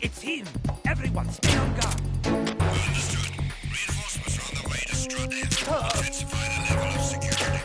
It's him! Everyone stay on guard! Understood. Reinforcements are on the way to Strut F. Intensify the level of security.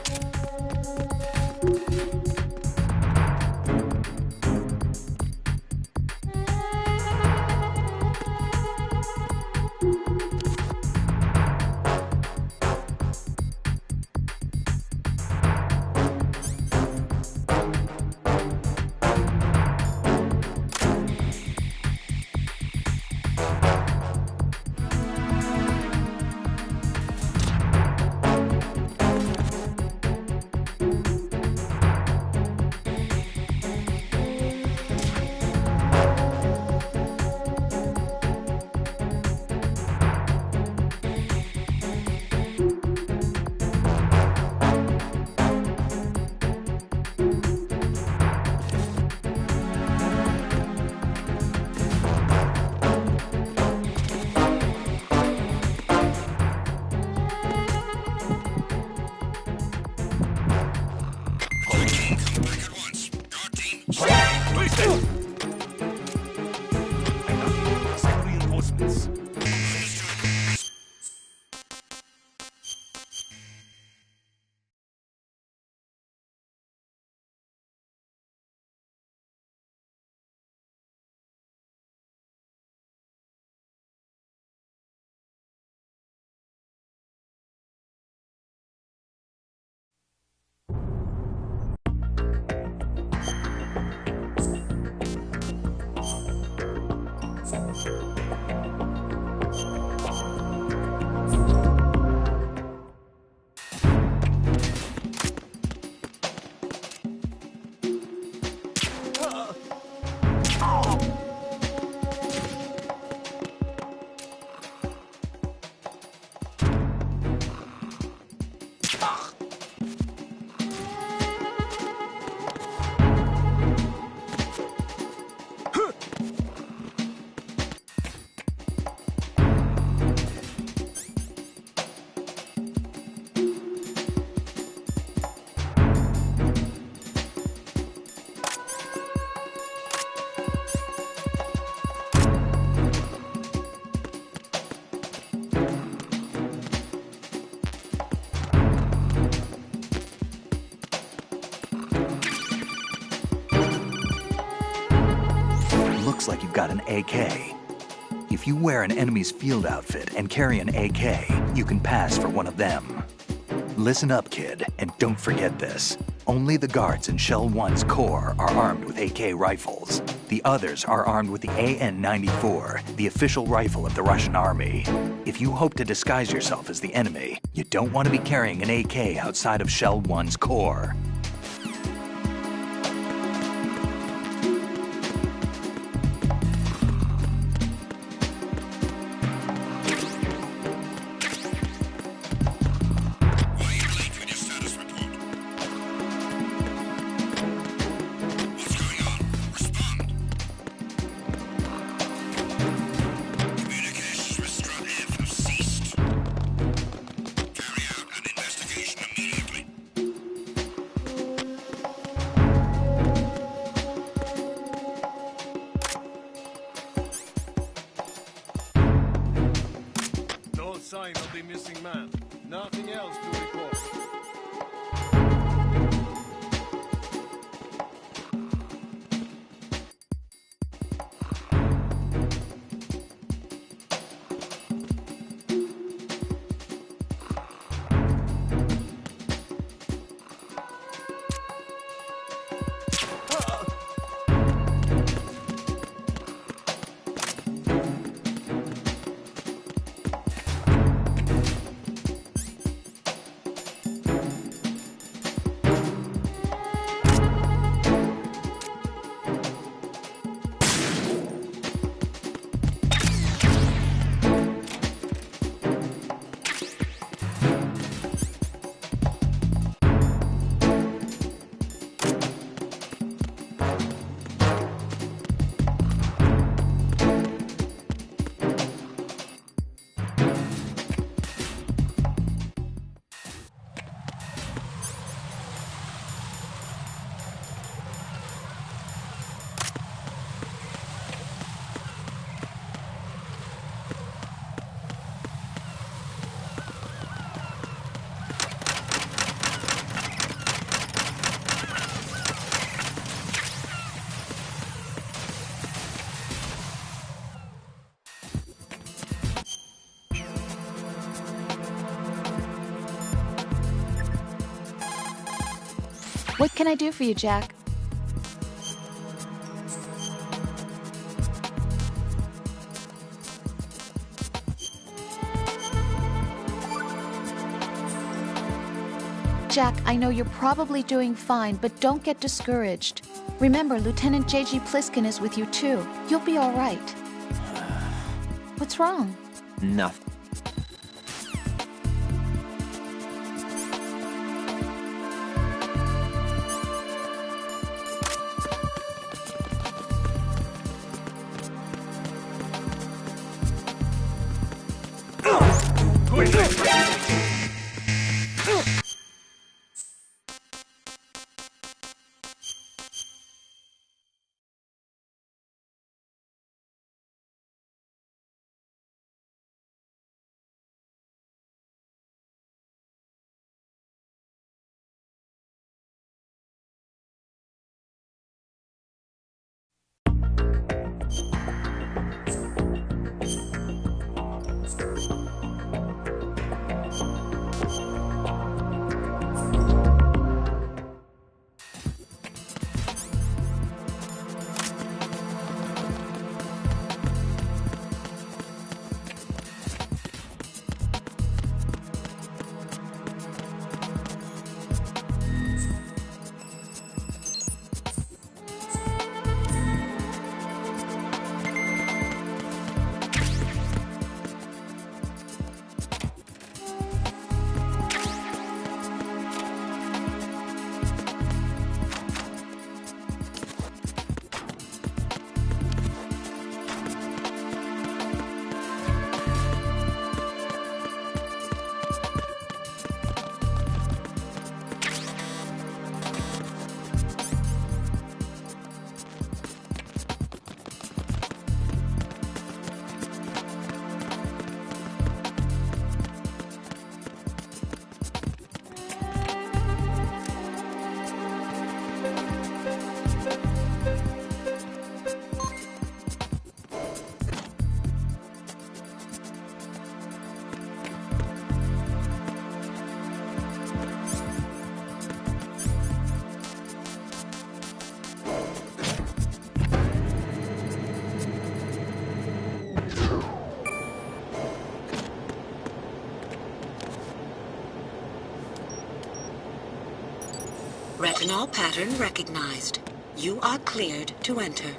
looks like you've got an AK. If you wear an enemy's field outfit and carry an AK, you can pass for one of them. Listen up, kid, and don't forget this. Only the guards in Shell 1's core are armed with AK rifles. The others are armed with the AN-94, the official rifle of the Russian army. If you hope to disguise yourself as the enemy, you don't want to be carrying an AK outside of Shell 1's core. Sign of the missing man. Nothing else to report. What can I do for you, Jack? Jack, I know you're probably doing fine, but don't get discouraged. Remember, Lieutenant J.G. Pliskin is with you too. You'll be all right. What's wrong? Nothing. Retinol pattern recognized. You are cleared to enter.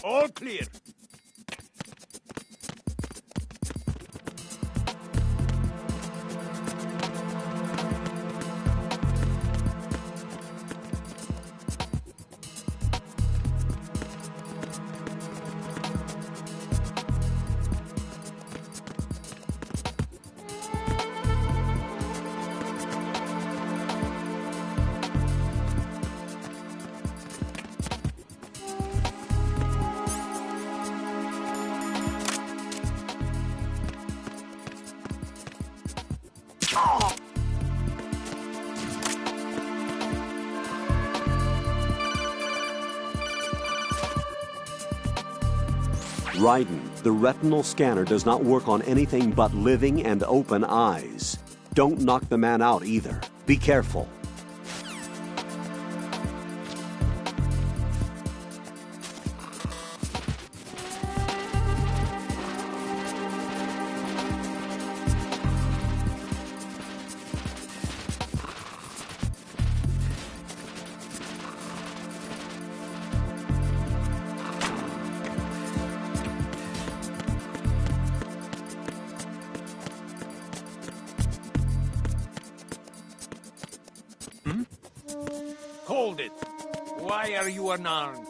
All clear. Raiden, the retinal scanner does not work on anything but living and open eyes. Don't knock the man out either. Be careful. Hold it. Why are you unarmed?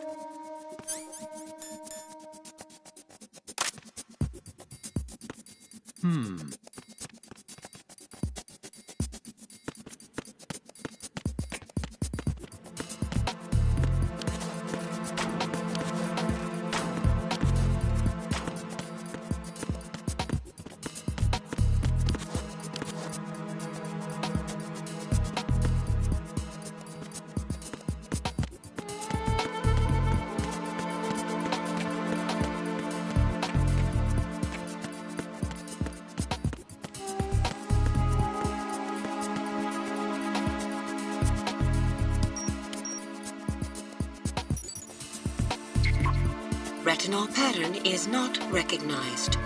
Retinol pattern is not recognized.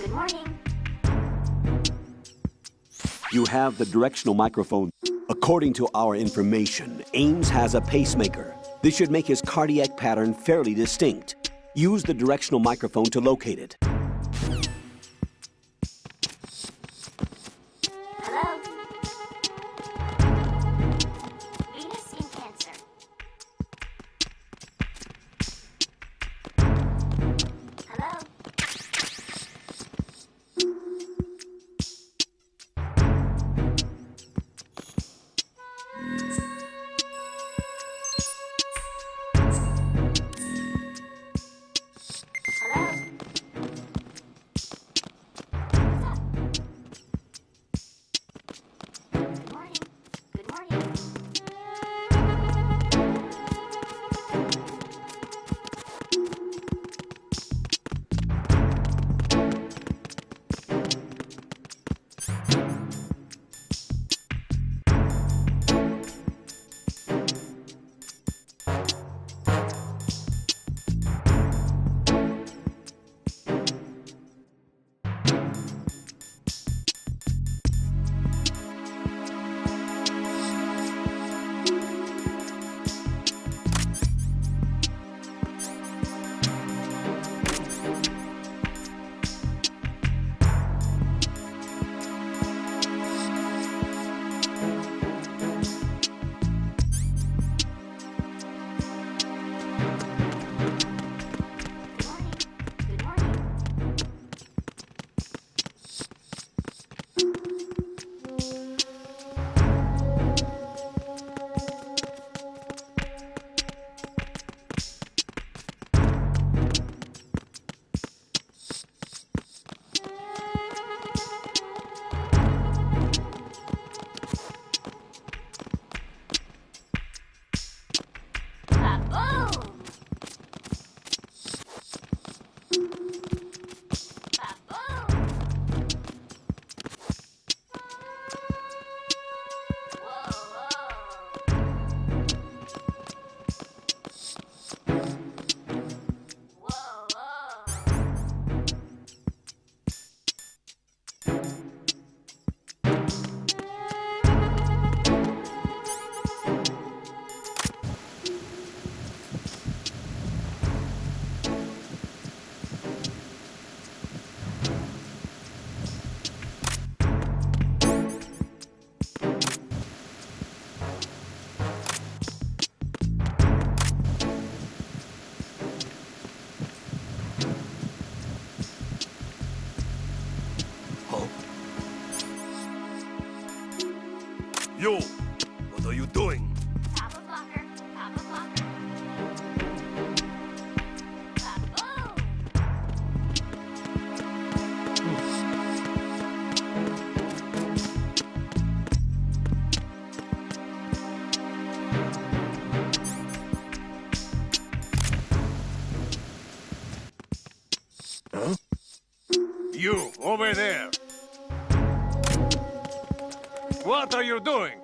Good morning. You have the directional microphone. According to our information, Ames has a pacemaker. This should make his cardiac pattern fairly distinct. Use the directional microphone to locate it. Hello? Venus in Cancer. Hello? Hello? What's up? Good morning. Good morning. Good morning. Ba-boom! Ba-boom! Whoa, whoa. Whoa, whoa. You! What are you doing? Top of locker. Top of locker. Ba-boom! You, over there! What are you doing?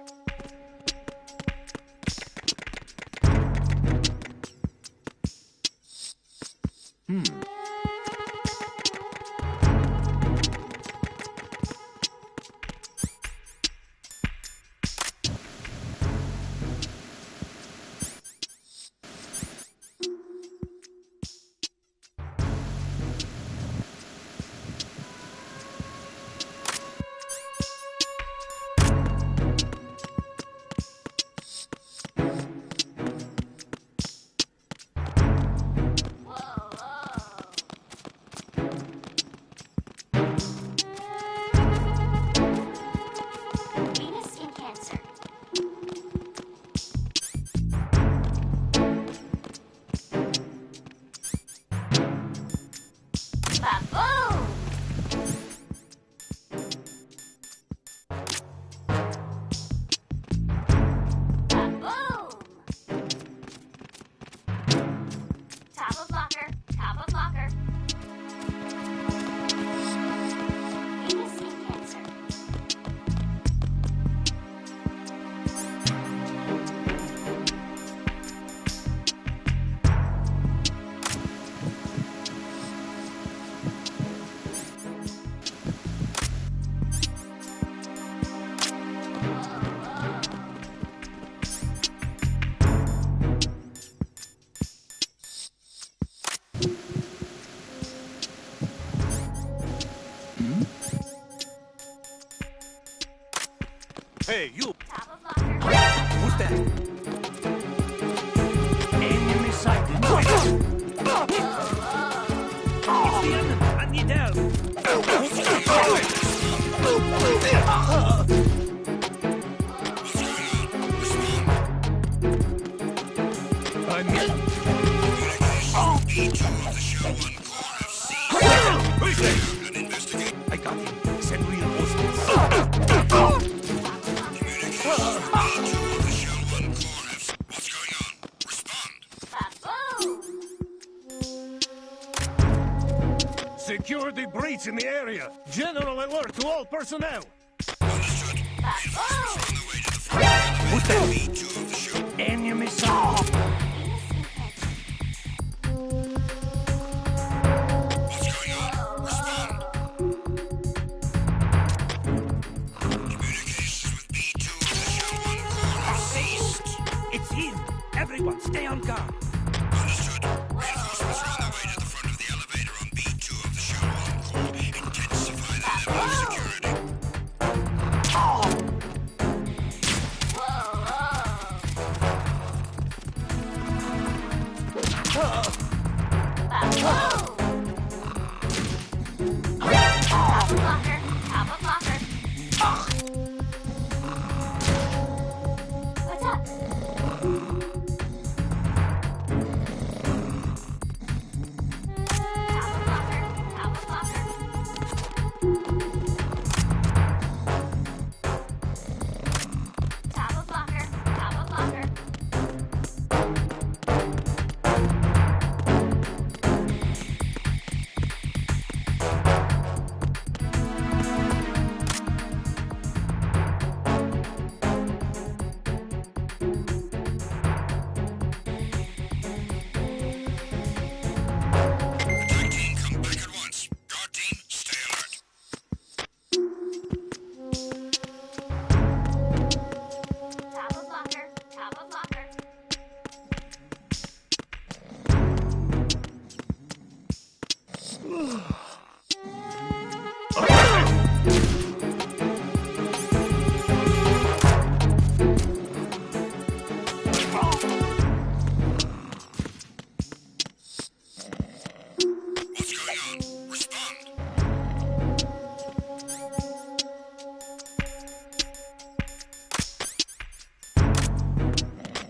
Hey, you! Top of locker. Who's that? Enemy sighted! It's the enemy! I need help! I'm here! B2 of the Shell 1 core have seized. Who's that? And investigate. I got him! Send reinforcements! Communications from B2 of the Shell 1 core have... What's going on? Respond. Boom. Secure the breach in the area! General alert to all personnel! Understood. Reinforcements are on the way to the front of the Who's that? B2 of the Shell... Enemy sighted! What's going on? Respond. Communications with B2 of the Shell 1 core have ceased. It's him! Everyone, stay on guard! Understood. Reinforcements are on the way to the front of the elevator on B2 of the Shell 1 core. Intensify the level of security. Top of locker. Top of locker. What's up? Top of locker. Top of locker. Top of locker. Top of locker. Attack team, come back at once. Guard team, stay alert. Top of locker. Top of locker. What's going on? Respond.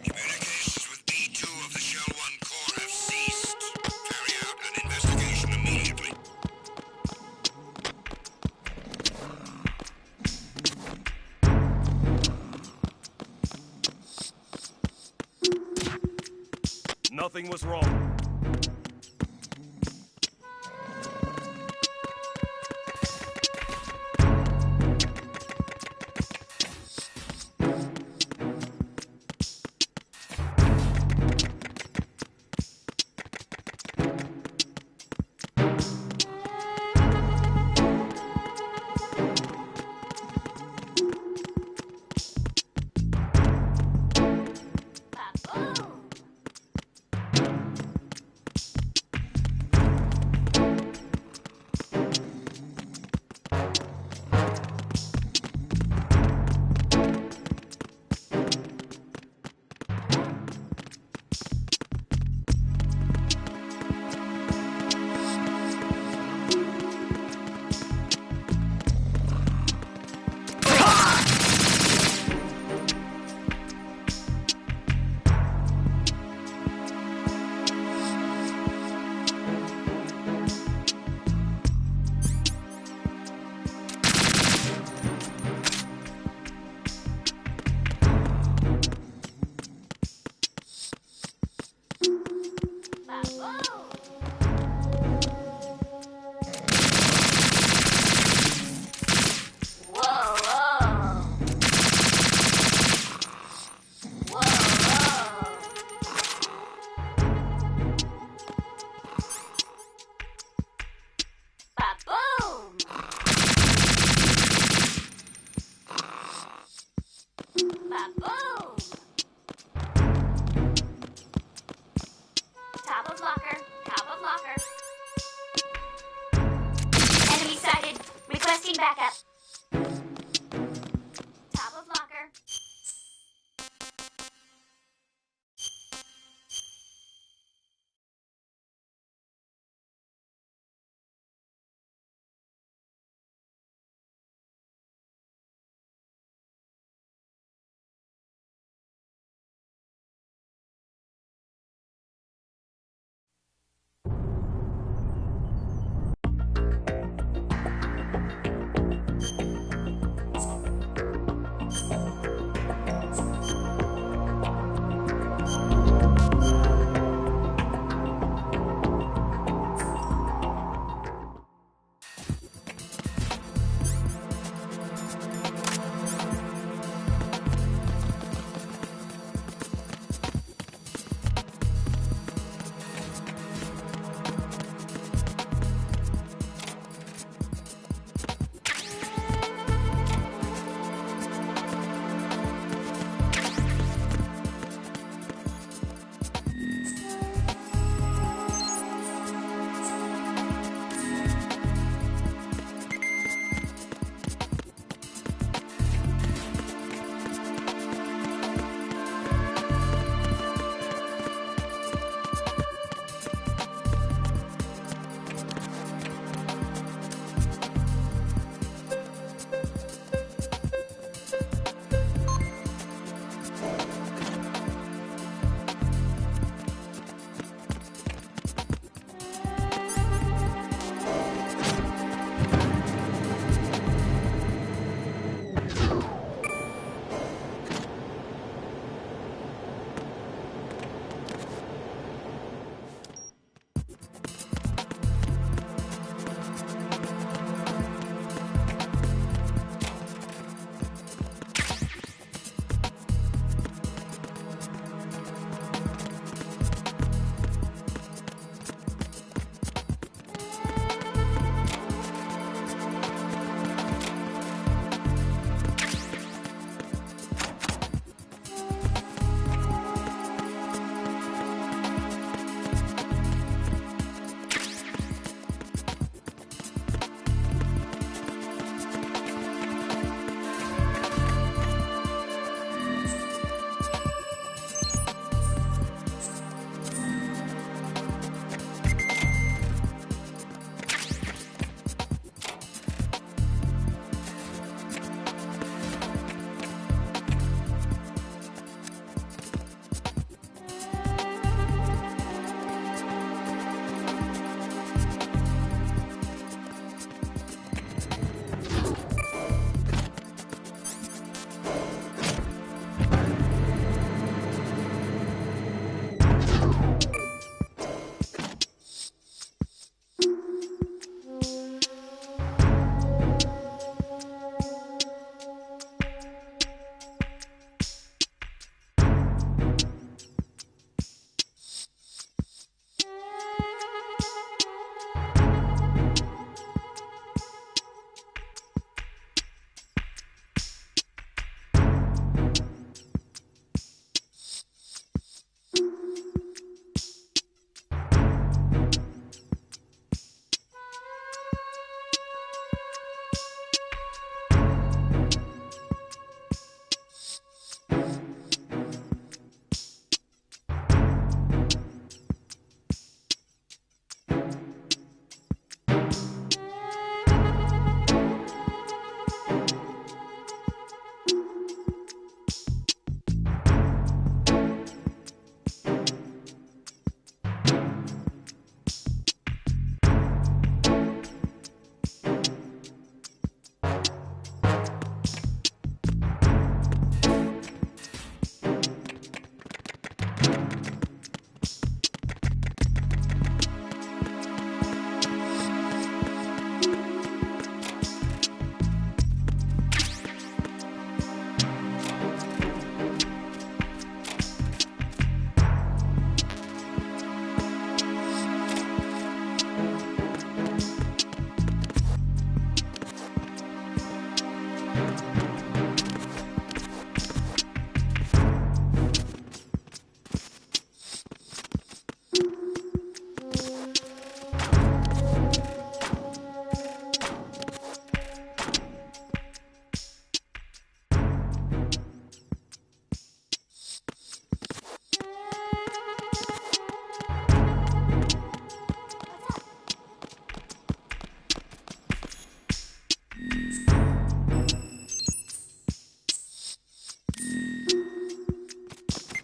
Communications with B2 of the Shell 1 core have ceased. Carry out an investigation immediately. Nothing was wrong. Boom. Requesting backup. Top of locker.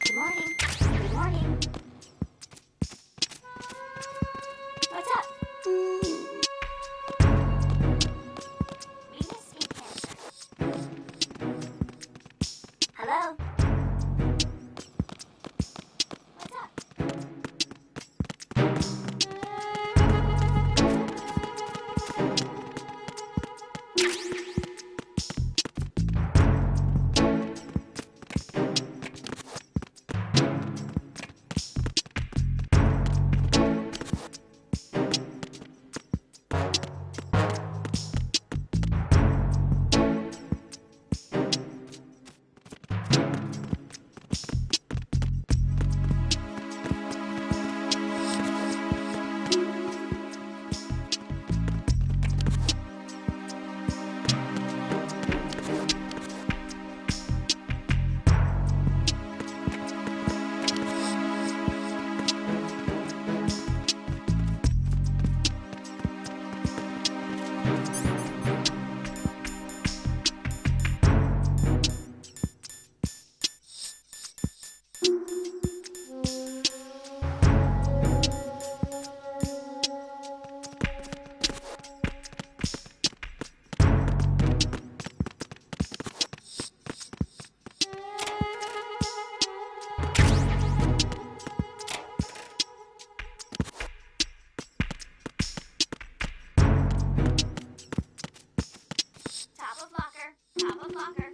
Good morning. Good morning. What's up? We miss you, Cancer. Hello? What's up? Top of locker. Top of locker.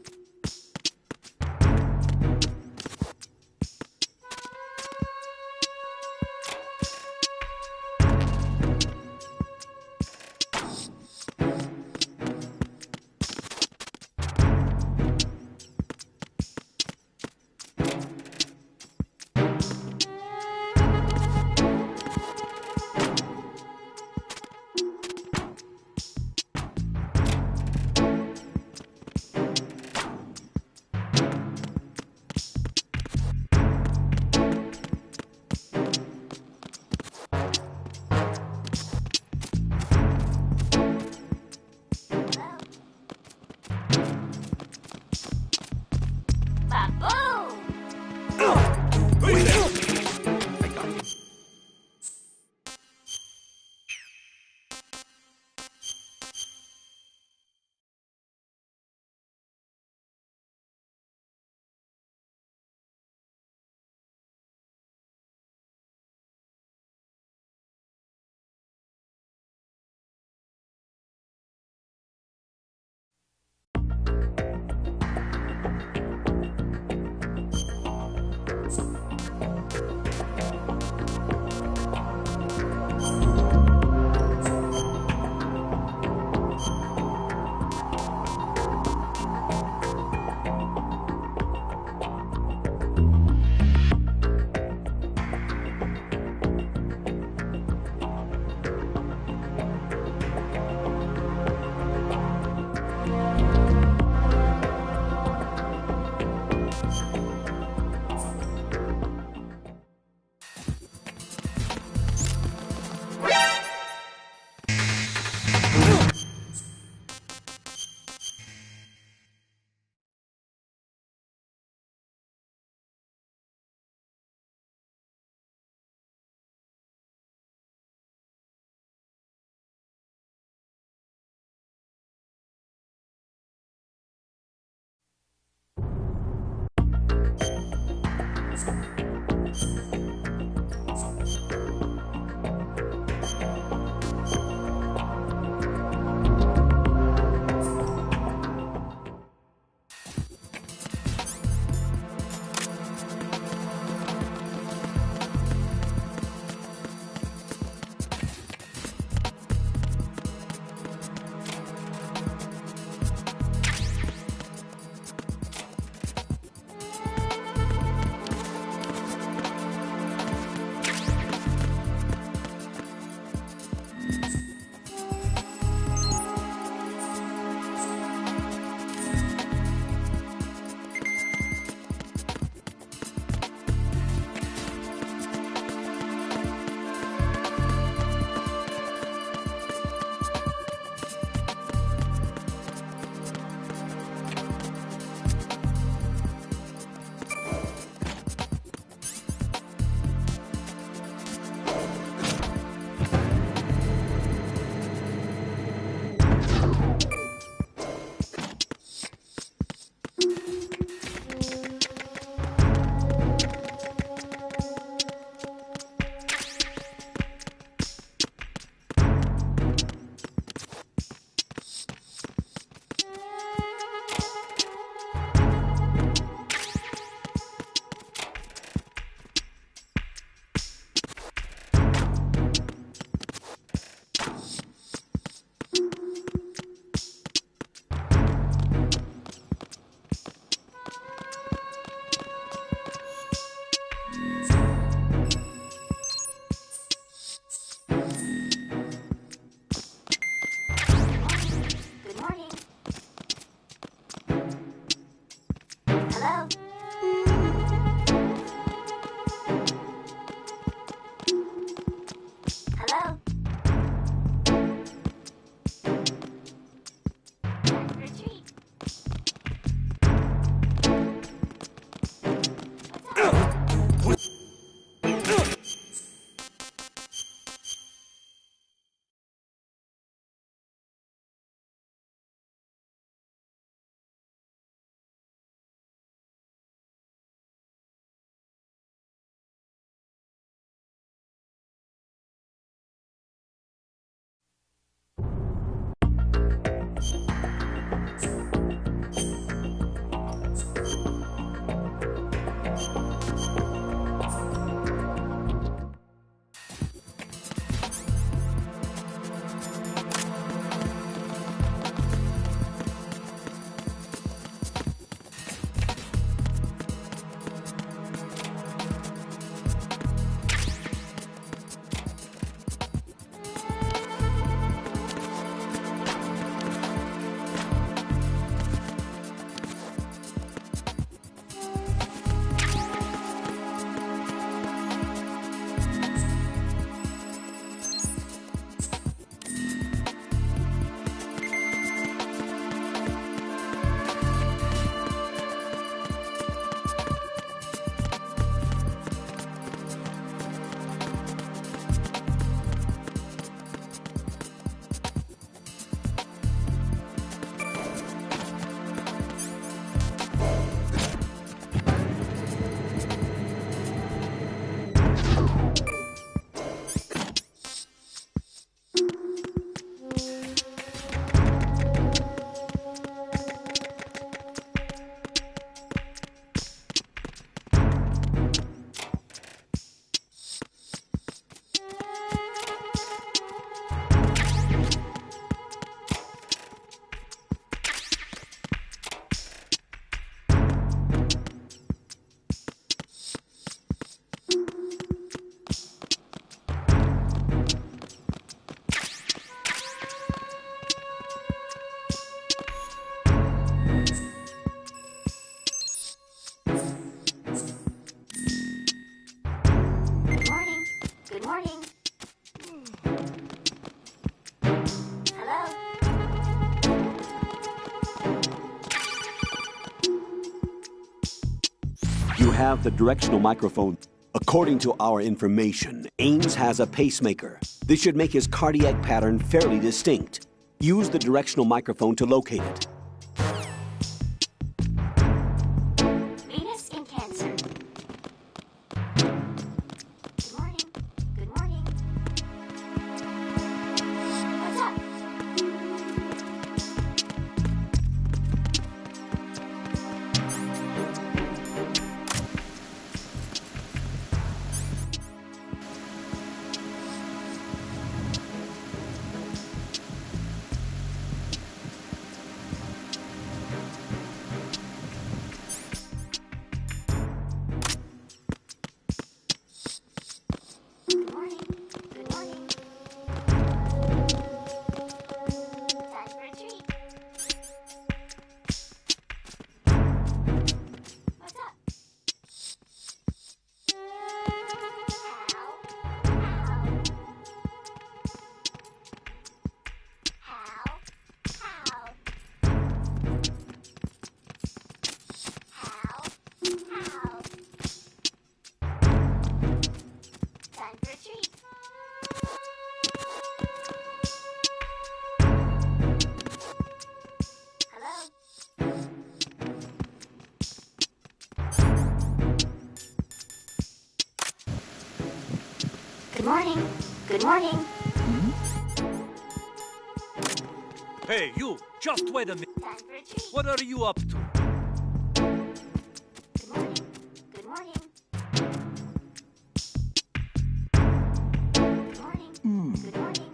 have the directional microphone. According to our information, Ames has a pacemaker. This should make his cardiac pattern fairly distinct. Use the directional microphone to locate it. Venus in Cancer. Good morning. Good morning. What's up? Good morning. Good morning. Time for a treat. What's up? Time for a treat. Hello? Good morning. Good morning. Hey, you! Just wait a minute. Time for a treat. What are you up to? Good morning. Good morning. Good morning. Good morning.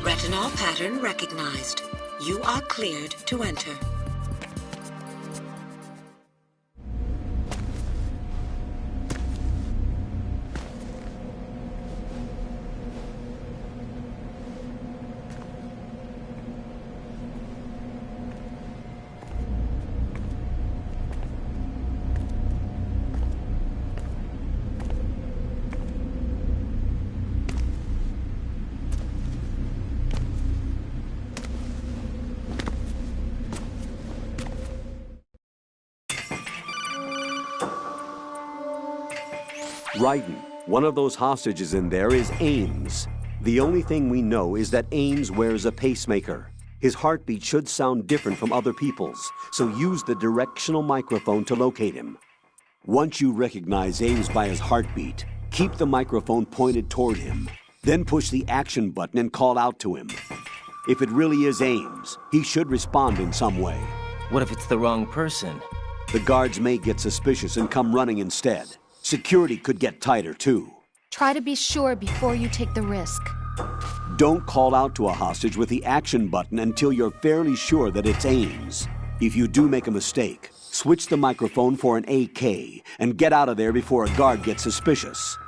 Retinol pattern recognized. You are cleared to enter. Raiden, one of those hostages in there is Ames. The only thing we know is that Ames wears a pacemaker. His heartbeat should sound different from other people's, so use the directional microphone to locate him. Once you recognize Ames by his heartbeat, keep the microphone pointed toward him. Then push the action button and call out to him. If it really is Ames, he should respond in some way. What if it's the wrong person? The guards may get suspicious and come running instead. Security could get tighter, too. Try to be sure before you take the risk. Don't call out to a hostage with the action button until you're fairly sure that it's Ames. If you do make a mistake, switch the microphone for an AK and get out of there before a guard gets suspicious.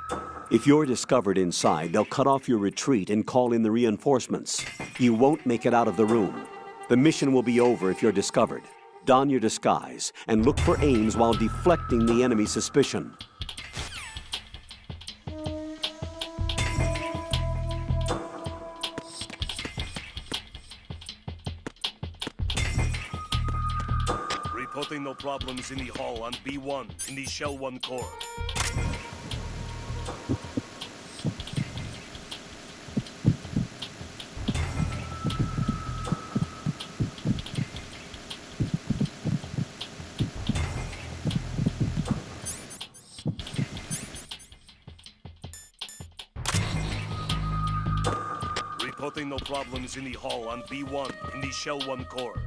If you're discovered inside, they'll cut off your retreat and call in the reinforcements. You won't make it out of the room. The mission will be over if you're discovered. Don your disguise and look for Ames while deflecting the enemy's suspicion. Reporting no problems in the hall on B1 in the Shell 1 core. Reporting no problems in the hall on B1 in the Shell 1 core.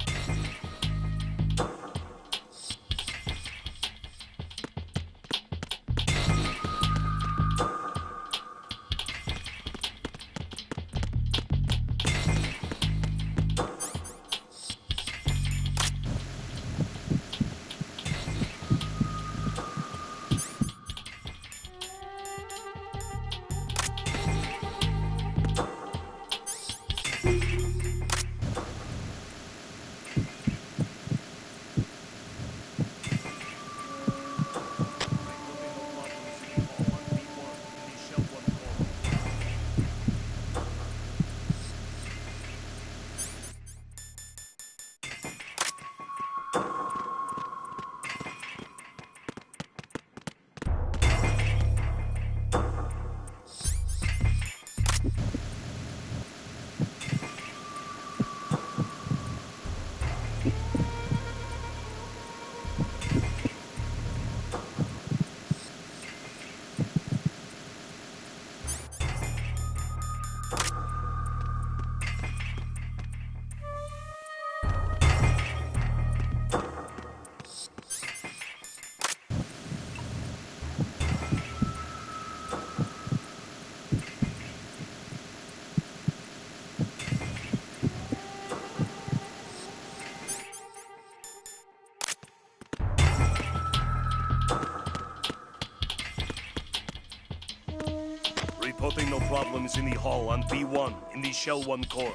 Reporting no problems in the hall on B1 in the Shell 1 core.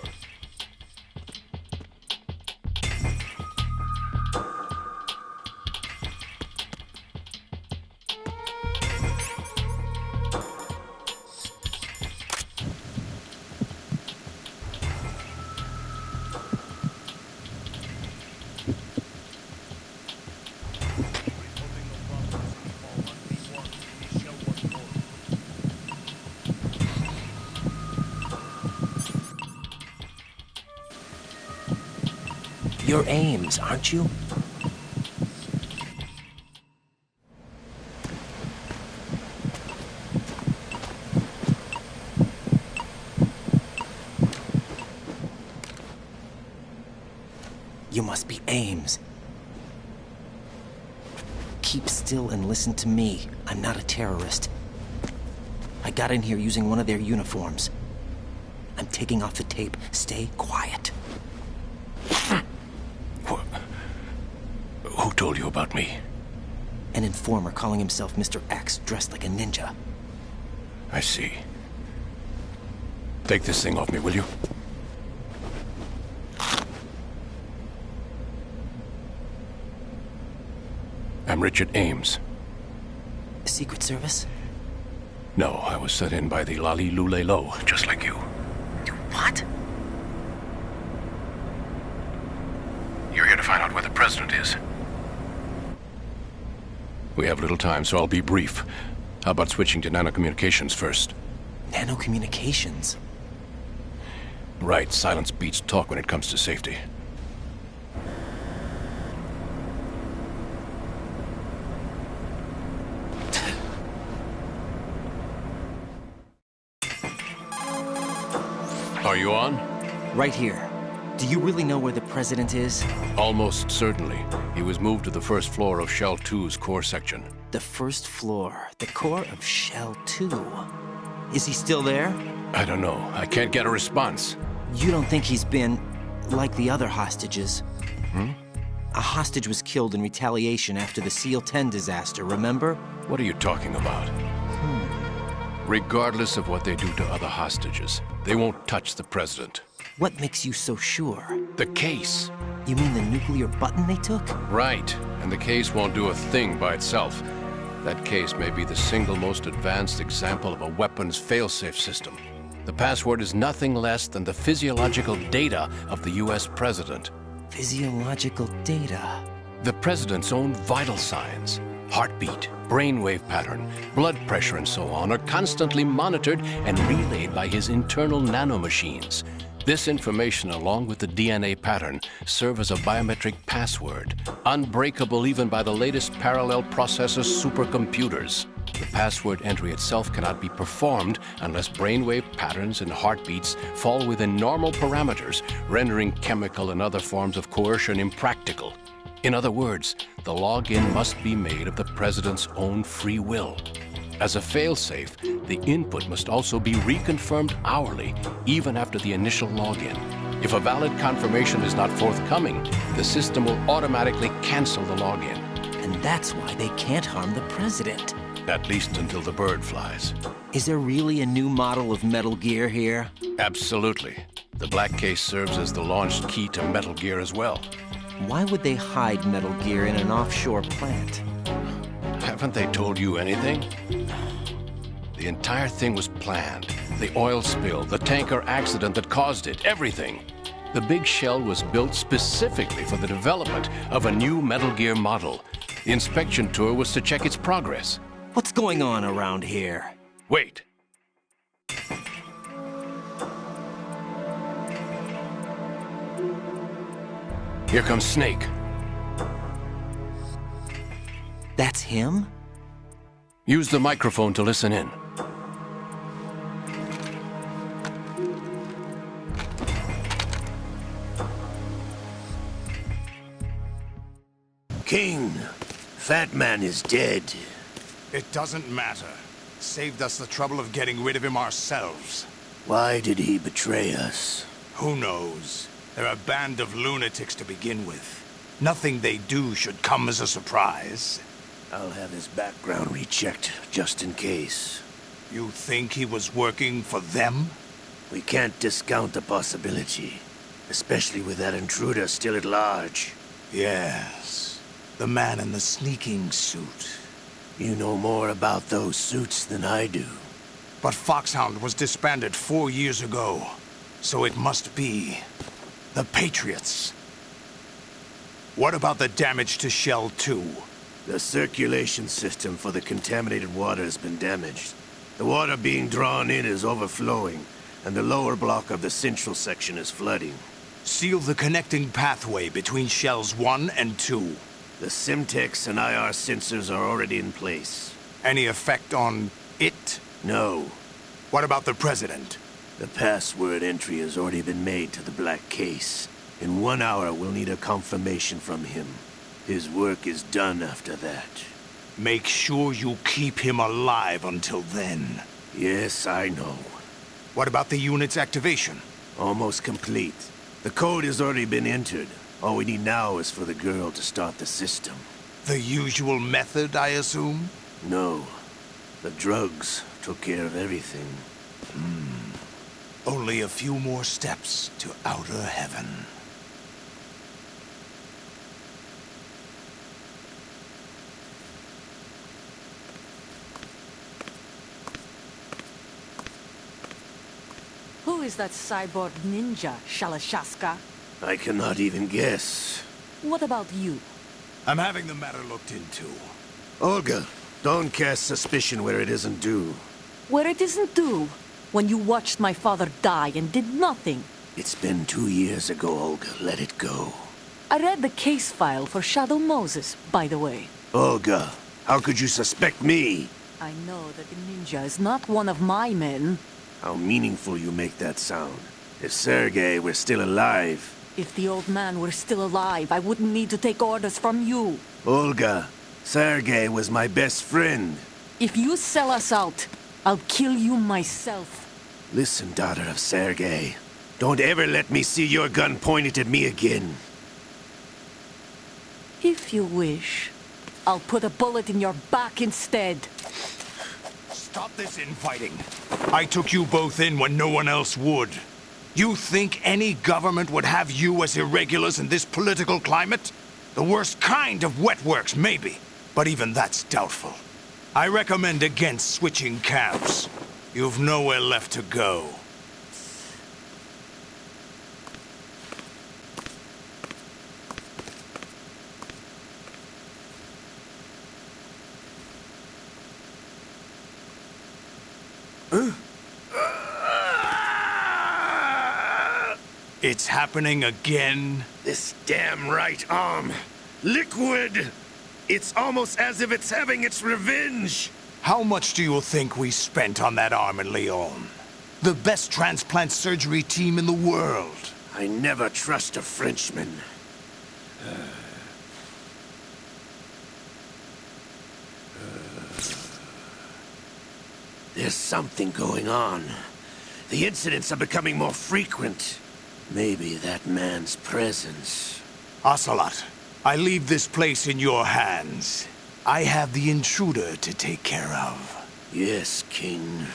You're Ames, aren't you? You must be Ames. Keep still and listen to me. I'm not a terrorist. I got in here using one of their uniforms. I'm taking off the tape. Stay quiet. Who told you about me? An informer calling himself Mr. X, dressed like a ninja. I see. Take this thing off me, will you? I'm Richard Ames. Secret Service? No, I was sent in by the Lali Lule Lo, just like you. What? You're here to find out where the president is. We have little time, so I'll be brief. How about switching to nanocommunications first? Nanocommunications? Right, silence beats talk when it comes to safety. Are you on? Right here. Do you really know where the president is? Almost certainly. He was moved to the first floor of Shell 2's core section. The first floor. The core of Shell 2. Is he still there? I don't know. I can't get a response. You don't think he's been like the other hostages? Hmm? A hostage was killed in retaliation after the SEAL 10 disaster, remember? What are you talking about? Regardless of what they do to other hostages, they won't touch the president. What makes you so sure? The case. You mean the nuclear button they took? Right. And the case won't do a thing by itself. That case may be the single most advanced example of a weapons failsafe system. The password is nothing less than the physiological data of the US president. Physiological data? The president's own vital signs, heartbeat, brainwave pattern, blood pressure, and so on, are constantly monitored and relayed by his internal nanomachines. This information, along with the DNA pattern, serve as a biometric password, unbreakable even by the latest parallel processor supercomputers. The password entry itself cannot be performed unless brainwave patterns and heartbeats fall within normal parameters, rendering chemical and other forms of coercion impractical. In other words, the login must be made of the president's own free will. As a failsafe, the input must also be reconfirmed hourly, even after the initial login. If a valid confirmation is not forthcoming, the system will automatically cancel the login. And that's why they can't harm the president. At least until the bird flies. Is there really a new model of Metal Gear here? Absolutely. The black case serves as the launch key to Metal Gear as well. Why would they hide Metal Gear in an offshore plant? Haven't they told you anything? The entire thing was planned. The oil spill, the tanker accident that caused it, everything. The big shell was built specifically for the development of a new Metal Gear model. The inspection tour was to check its progress. What's going on around here? Wait. Here comes Snake. That's him? Use the microphone to listen in. King, Fat Man is dead. It doesn't matter. Saved us the trouble of getting rid of him ourselves. Why did he betray us? Who knows? They're a band of lunatics to begin with. Nothing they do should come as a surprise. I'll have his background rechecked, just in case. You think he was working for them? We can't discount the possibility. Especially with that intruder still at large. Yes. The man in the sneaking suit. You know more about those suits than I do. But Foxhound was disbanded 4 years ago. So it must be the Patriots. What about the damage to Shell 2? The circulation system for the contaminated water has been damaged. The water being drawn in is overflowing, and the lower block of the central section is flooding. Seal the connecting pathway between shells 1 and 2. The Simtex and IR sensors are already in place. Any effect on it? No. What about the President? The password entry has already been made to the black case. In 1 hour, we'll need a confirmation from him. His work is done after that. Make sure you keep him alive until then. Yes, I know. What about the unit's activation? Almost complete. The code has already been entered. All we need now is for the girl to start the system. The usual method, I assume? No. The drugs took care of everything. Only a few more steps to outer heaven. Who is that cyborg ninja, Shalashaska? I cannot even guess. What about you? I'm having the matter looked into. Olga, don't cast suspicion where it isn't due. Where it isn't due? When you watched my father die and did nothing. It's been 2 years ago, Olga. Let it go. I read the case file for Shadow Moses, by the way. Olga, how could you suspect me? I know that the ninja is not one of my men. How meaningful you make that sound. If Sergei were still alive... If the old man were still alive, I wouldn't need to take orders from you. Olga, Sergei was my best friend. If you sell us out, I'll kill you myself. Listen, daughter of Sergei. Don't ever let me see your gun pointed at me again. If you wish, I'll put a bullet in your back instead. Stop this infighting. I took you both in when no one else would. You think any government would have you as irregulars in this political climate? The worst kind of wet works, maybe. But even that's doubtful. I recommend against switching camps. You've nowhere left to go. It's happening again? This damn right arm. Liquid! It's almost as if it's having its revenge! How much do you think we spent on that arm in Lyon? The best transplant surgery team in the world. I never trust a Frenchman. There's something going on. The incidents are becoming more frequent. Maybe that man's presence. Ocelot, I leave this place in your hands. I have the intruder to take care of. Yes, King.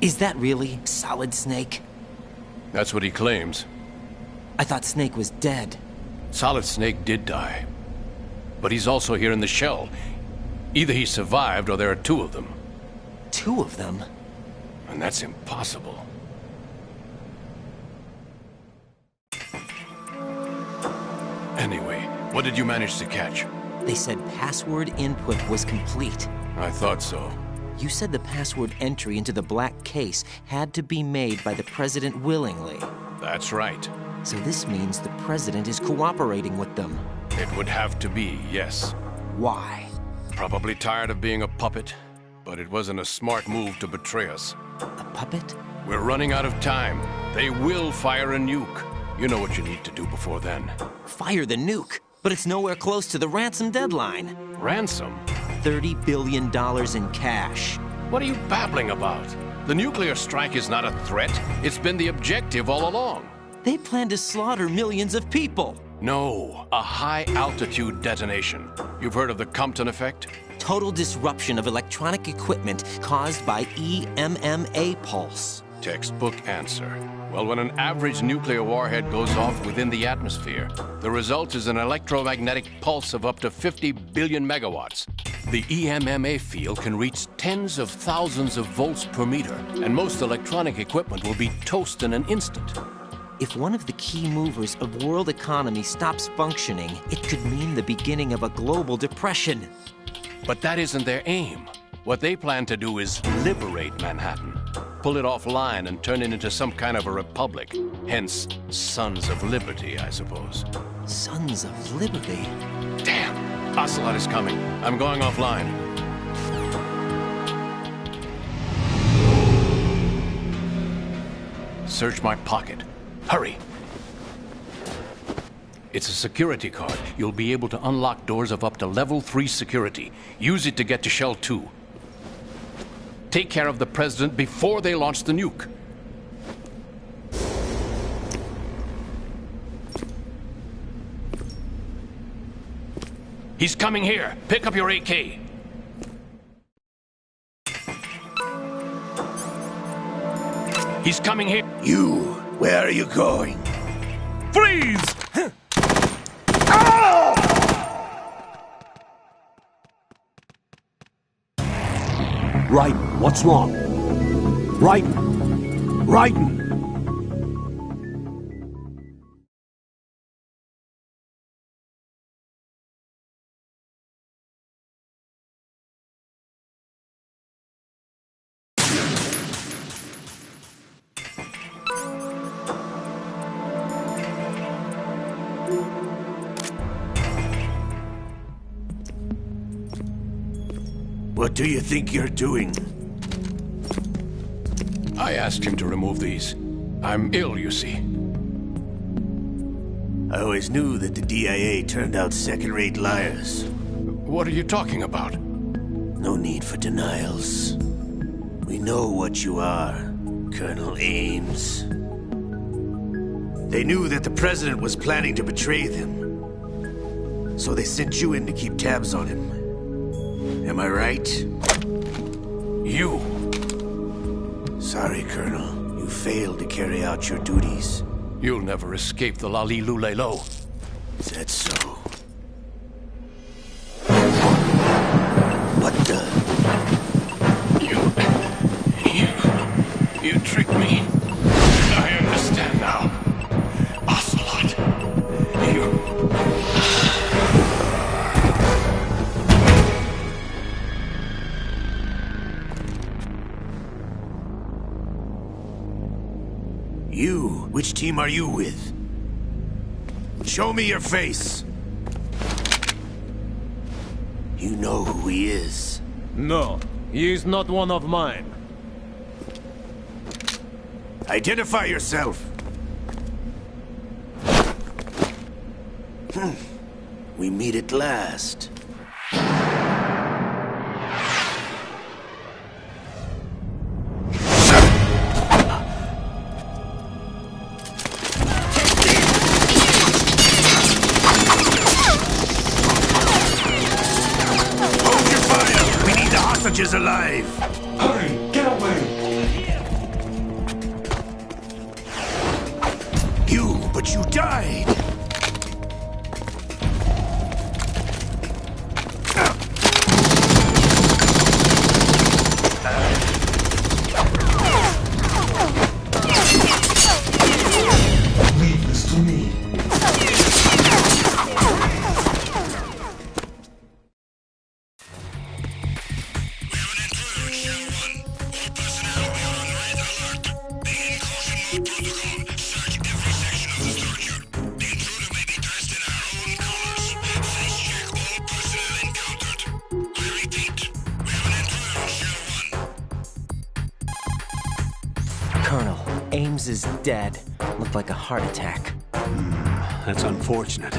Is that really Solid Snake? That's what he claims. I thought Snake was dead. Solid Snake did die. But he's also here in the shell. Either he survived or there are 2 of them. 2 of them? And that's impossible. Anyway, what did you manage to catch? They said password input was complete. I thought so. You said the password entry into the black case had to be made by the President willingly. That's right. So this means the President is cooperating with them. It would have to be, yes. Why? Probably tired of being a puppet, but it wasn't a smart move to betray us. A puppet? We're running out of time. They will fire a nuke. You know what you need to do before then. Fire the nuke? But it's nowhere close to the ransom deadline. Ransom? $30 billion in cash. What are you babbling about? The nuclear strike is not a threat. It's been the objective all along. They plan to slaughter millions of people. No, a high-altitude detonation. You've heard of the Compton effect? Total disruption of electronic equipment caused by EMMA pulse. Textbook answer. Well, when an average nuclear warhead goes off within the atmosphere, the result is an electromagnetic pulse of up to 50 billion megawatts. The EMMA field can reach tens of thousands of volts per meter, and most electronic equipment will be toast in an instant. If one of the key movers of world economy stops functioning, it could mean the beginning of a global depression. But that isn't their aim. What they plan to do is liberate Manhattan. Pull it offline and turn it into some kind of a republic. Hence, Sons of Liberty, I suppose. Sons of Liberty? Damn! Ocelot is coming. I'm going offline. Search my pocket. Hurry! It's a security card. You'll be able to unlock doors of up to level 3 security. Use it to get to Shell 2. Take care of the President before they launch the nuke. He's coming here. Pick up your AK. He's coming here. You, where are you going? Freeze! Raiden, what's wrong? Raiden! Raiden! What do you think you're doing? I asked him to remove these. I'm ill, you see. I always knew that the DIA turned out second-rate liars. What are you talking about? No need for denials. We know what you are, Colonel Ames. They knew that the President was planning to betray them. So they sent you in to keep tabs on him. Am I right? You! Sorry, Colonel. You failed to carry out your duties. You'll never escape the Lali-Lu-Le-Lo. Is that so? What the? You tricked me. I understand now. Ocelot. You? Which team are you with? Show me your face. You know who he is. No, he is not one of mine. Identify yourself. We meet at last. Hold your fire! We need the hostages alive! Hurry, get away! But you died! Leave this to me. Colonel, Ames is dead. Looked like a heart attack. That's unfortunate.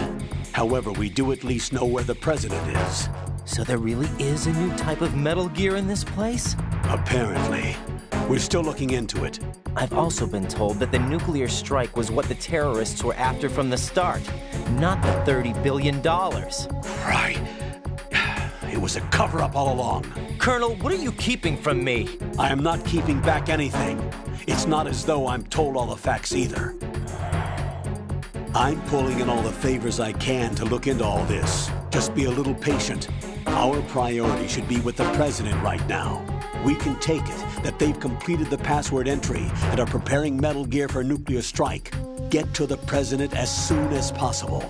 However, we do at least know where the President is. So there really is a new type of Metal Gear in this place? Apparently. We're still looking into it. I've also been told that the nuclear strike was what the terrorists were after from the start, not the $30 billion. Right. It was a cover-up all along. Colonel, what are you keeping from me? I am not keeping back anything. It's not as though I'm told all the facts either. I'm pulling in all the favors I can to look into all this. Just be a little patient. Our priority should be with the President right now. We can take it that they've completed the password entry and are preparing Metal Gear for a nuclear strike. Get to the President as soon as possible.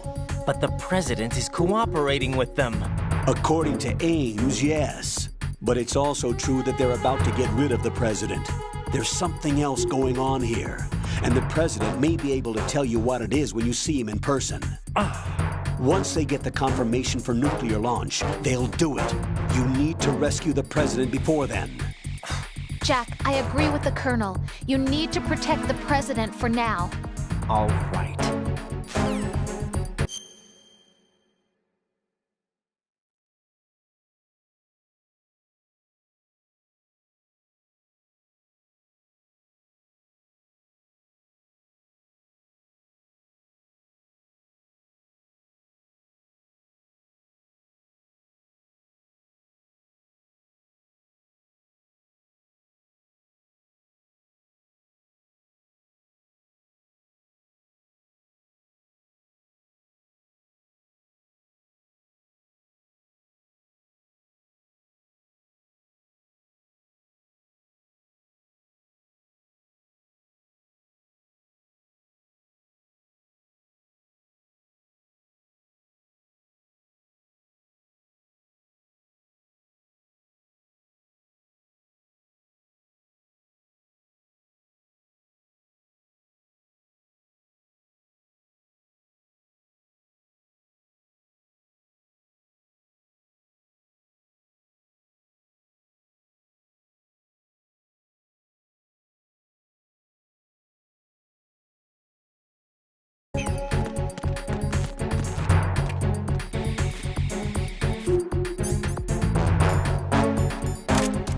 But the President is cooperating with them. According to Ames, yes. But it's also true that they're about to get rid of the president. There's something else going on here, and the president may be able to tell you what it is when you see him in person. Once they get the confirmation for nuclear launch, they'll do it. You need to rescue the president before then. Jack, I agree with the Colonel. You need to protect the president for now. All right.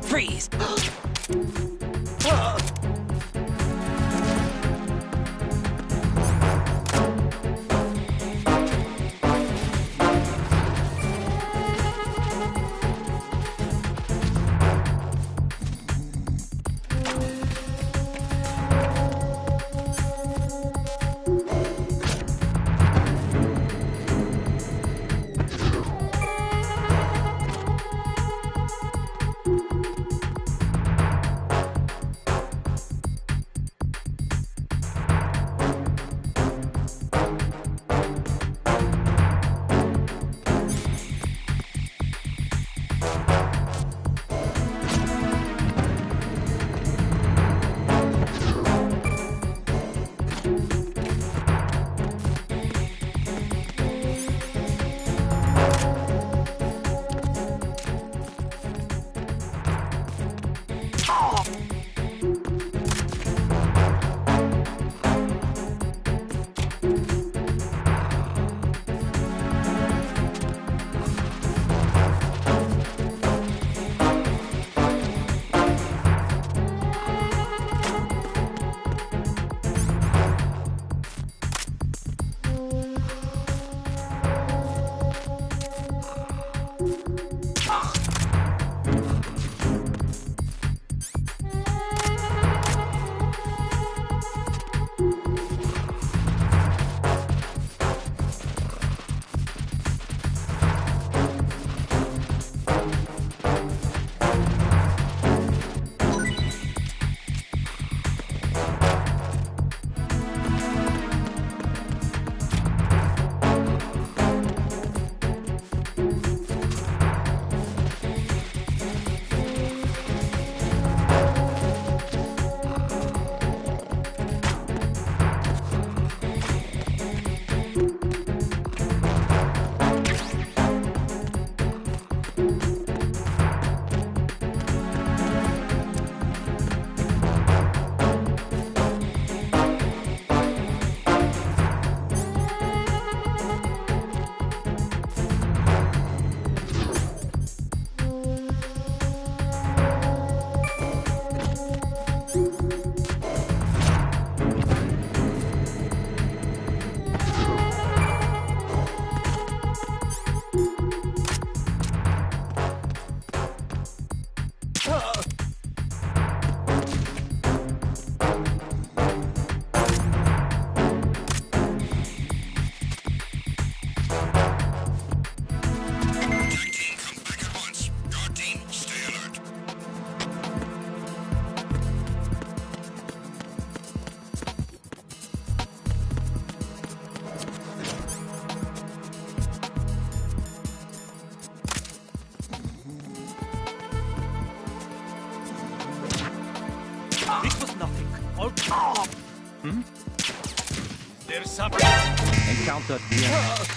Freeze! There's something. Encountered the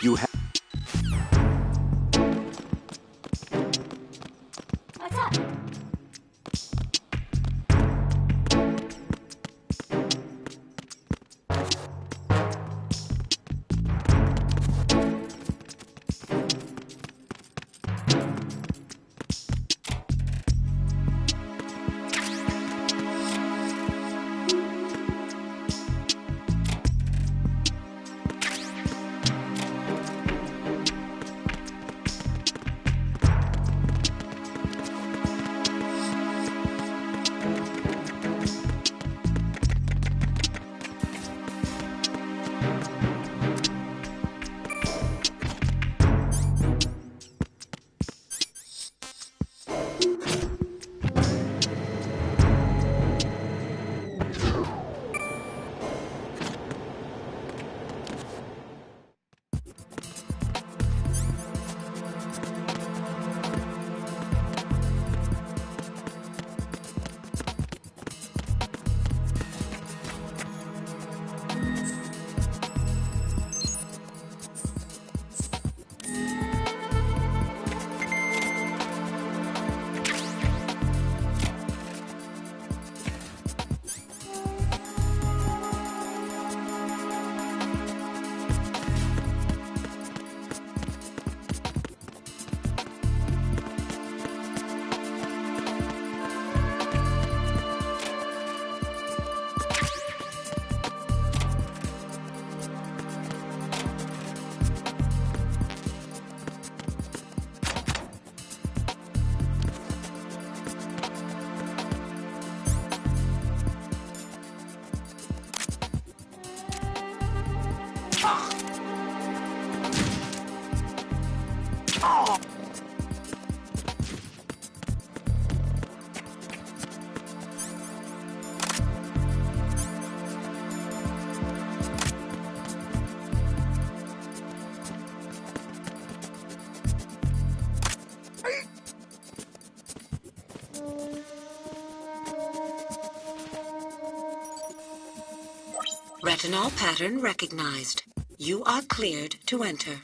You have. What's up? Retinol pattern recognized. You are cleared to enter.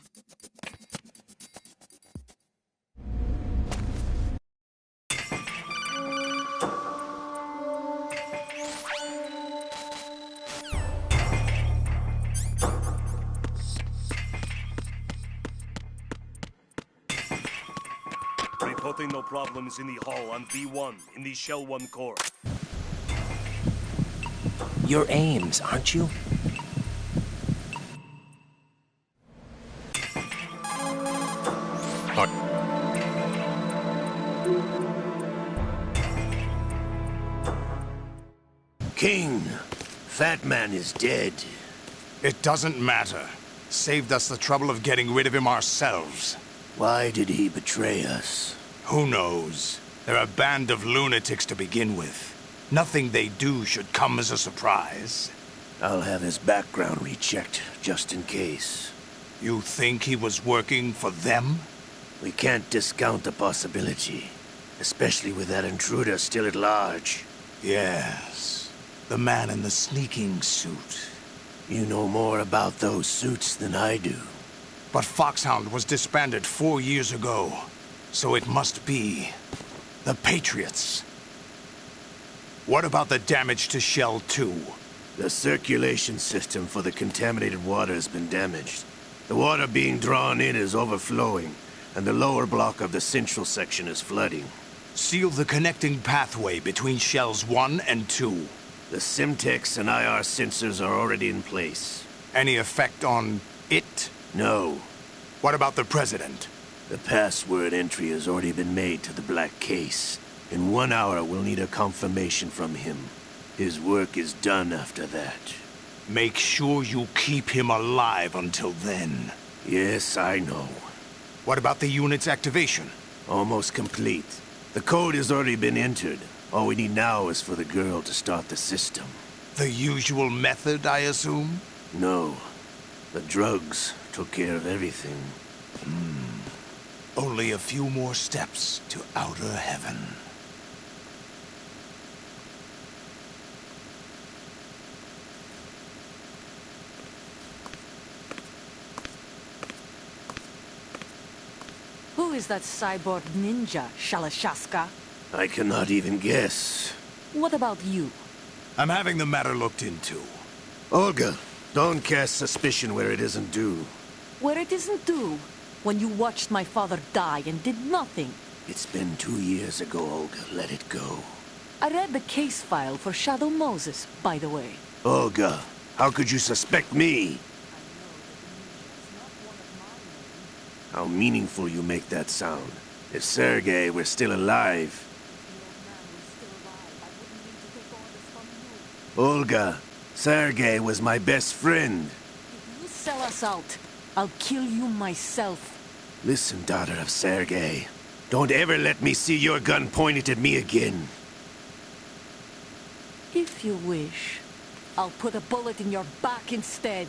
Reporting no problems in the hall on V1 in the Shell 1 core. You're Ames, aren't you? King, Fat Man is dead. It doesn't matter. Saved us the trouble of getting rid of him ourselves. Why did he betray us? Who knows? They're a band of lunatics to begin with. Nothing they do should come as a surprise. I'll have his background rechecked, just in case. You think he was working for them? We can't discount the possibility. Especially with that intruder still at large. Yes. The man in the sneaking suit. You know more about those suits than I do. But Foxhound was disbanded 4 years ago. So it must be the Patriots. What about the damage to Shell 2? The circulation system for the contaminated water has been damaged. The water being drawn in is overflowing, and the lower block of the central section is flooding. Seal the connecting pathway between Shells 1 and 2. The Simtex and IR sensors are already in place. Any effect on it? No. What about the President? The password entry has already been made to the black case. In 1 hour, we'll need a confirmation from him. His work is done after that. Make sure you keep him alive until then. Yes, I know. What about the unit's activation? Almost complete. The code has already been entered. All we need now is for the girl to start the system. The usual method, I assume? No. The drugs took care of everything. Only a few more steps to outer heaven. Who is that cyborg ninja, Shalashaska? I cannot even guess. What about you? I'm having the matter looked into. Olga, don't cast suspicion where it isn't due. Where it isn't due? When you watched my father die and did nothing. It's been 2 years ago, Olga. Let it go. I read the case file for Shadow Moses, by the way. Olga, how could you suspect me? How meaningful you make that sound. If Sergei were still alive... Olga, Sergei was my best friend. If you sell us out, I'll kill you myself. Listen, daughter of Sergei. Don't ever let me see your gun pointed at me again. If you wish, I'll put a bullet in your back instead.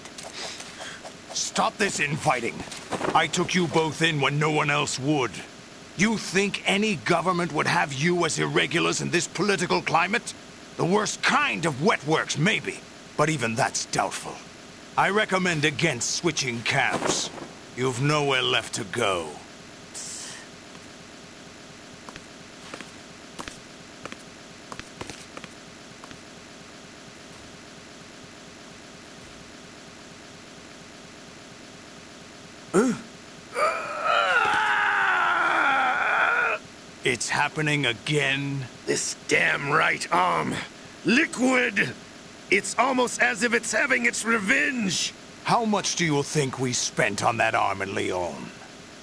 Stop this infighting. I took you both in when no one else would. You think any government would have you as irregulars in this political climate? The worst kind of wet works, maybe. But even that's doubtful. I recommend against switching camps. You've nowhere left to go. It's happening again? This damn right arm. Liquid! It's almost as if it's having its revenge! How much do you think we spent on that arm in Lyon?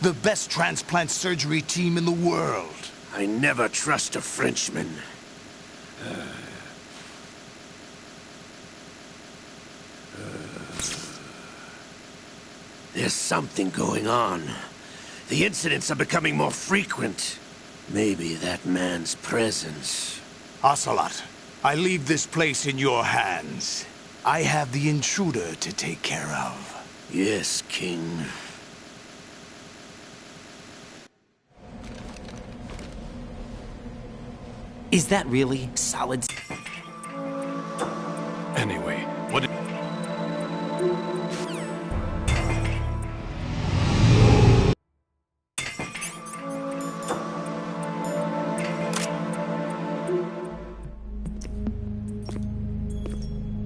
The best transplant surgery team in the world. I never trust a Frenchman. There's something going on. The incidents are becoming more frequent. Maybe that man's presence. Ocelot, I leave this place in your hands. I have the intruder to take care of. Yes, King. Is that really solid? Anyway, what...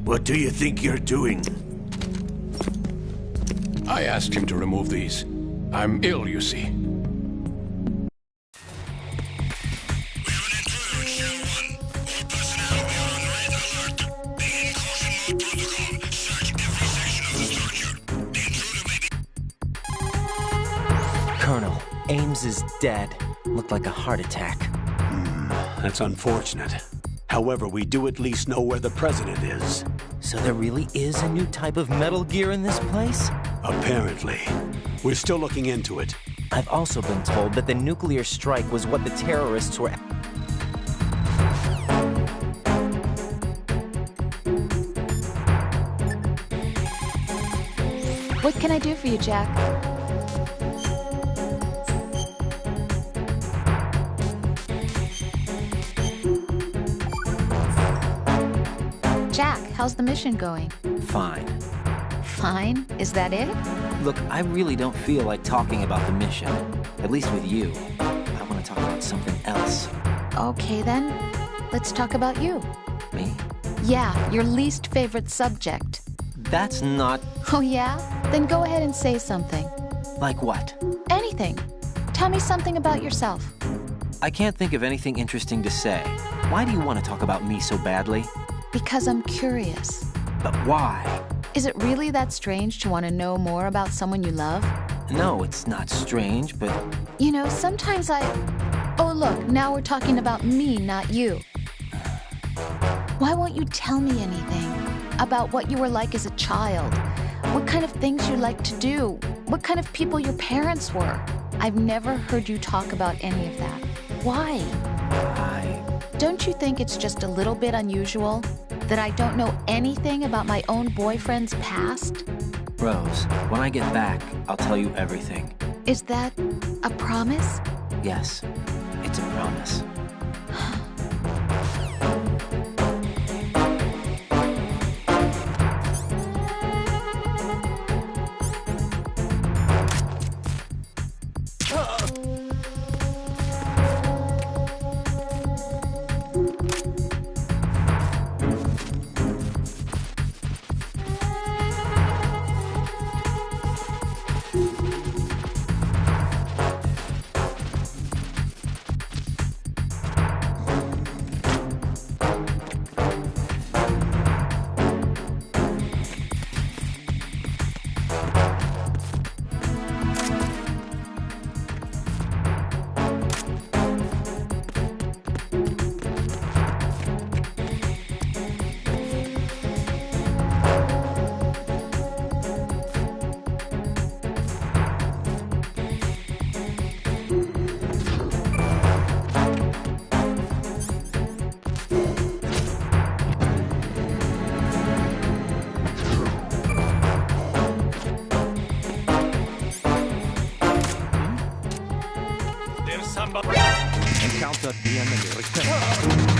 What do you think you're doing? I asked him to remove these. I'm ill, you see. Colonel, Ames is dead. Looked like a heart attack. That's unfortunate. However, we do at least know where the president is. So there really is a new type of Metal Gear in this place? Apparently. We're still looking into it. I've also been told that the nuclear strike was what the terrorists were... What can I do for you, Jack? Jack, how's the mission going? Fine. Fine? Is that it? Look, I really don't feel like talking about the mission. At least with you. I want to talk about something else. Okay, then. Let's talk about you. Me? Yeah, your least favorite subject. That's not... Oh, yeah? Then go ahead and say something. Like what? Anything. Tell me something about yourself. I can't think of anything interesting to say. Why do you want to talk about me so badly? Because I'm curious. But why? Is it really that strange to want to know more about someone you love? No, it's not strange, but... You know, sometimes I... Oh, look, now we're talking about me, not you. Why won't you tell me anything? About what you were like as a child? What kind of things you liked to do? What kind of people your parents were? I've never heard you talk about any of that. Why? Don't you think it's just a little bit unusual that I don't know anything about my own boyfriend's past? Rose, when I get back, I'll tell you everything. Is that a promise? Yes, it's a promise. Encounter the enemy. Return.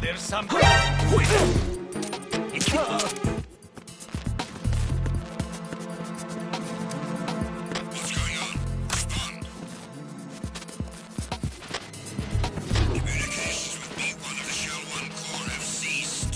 There's some... What's going on? Respond. Communications with B1 of the Shell 1 Corps have ceased.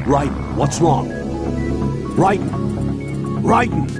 Raiden, what's wrong? Raiden! Raiden!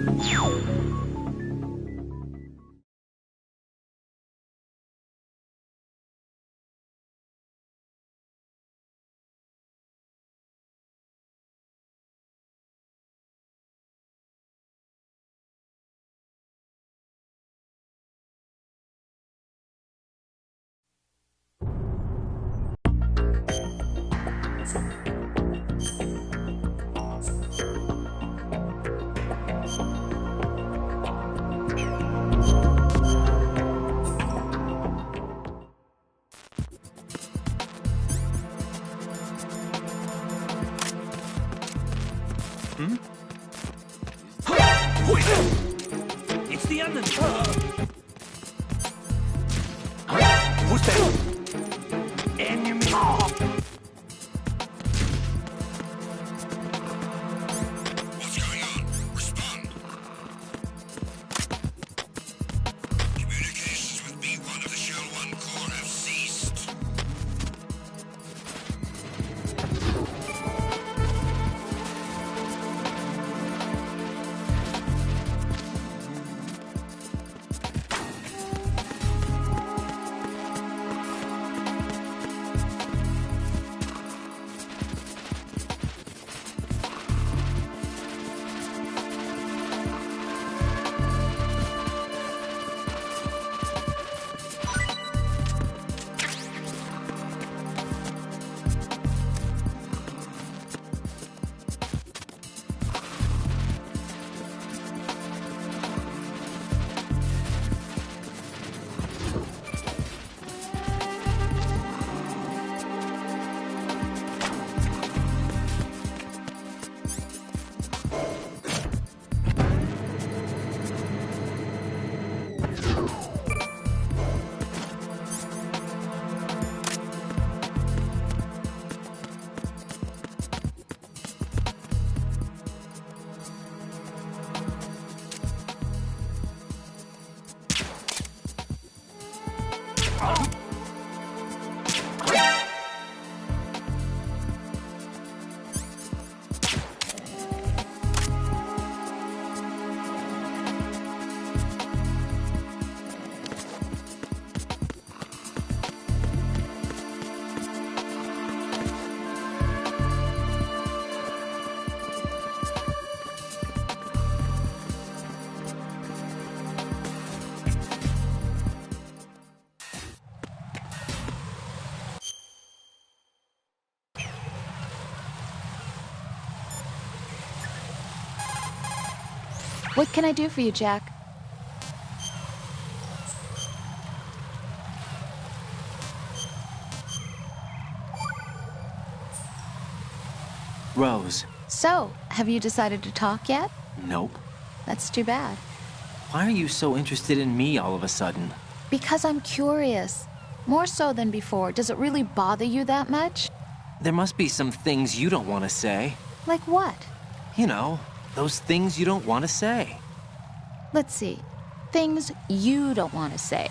It's the enemy! Who's that? Enemy! What's going on? Respond. Communications with B1 of the Shell 1 core have ceased. What can I do for you, Jack? Rose. So, have you decided to talk yet? Nope. That's too bad. Why are you so interested in me all of a sudden? Because I'm curious. More so than before. Does it really bother you that much? There must be some things you don't want to say. Like what? You know, those things you don't want to say. Let's see. Things you don't want to say.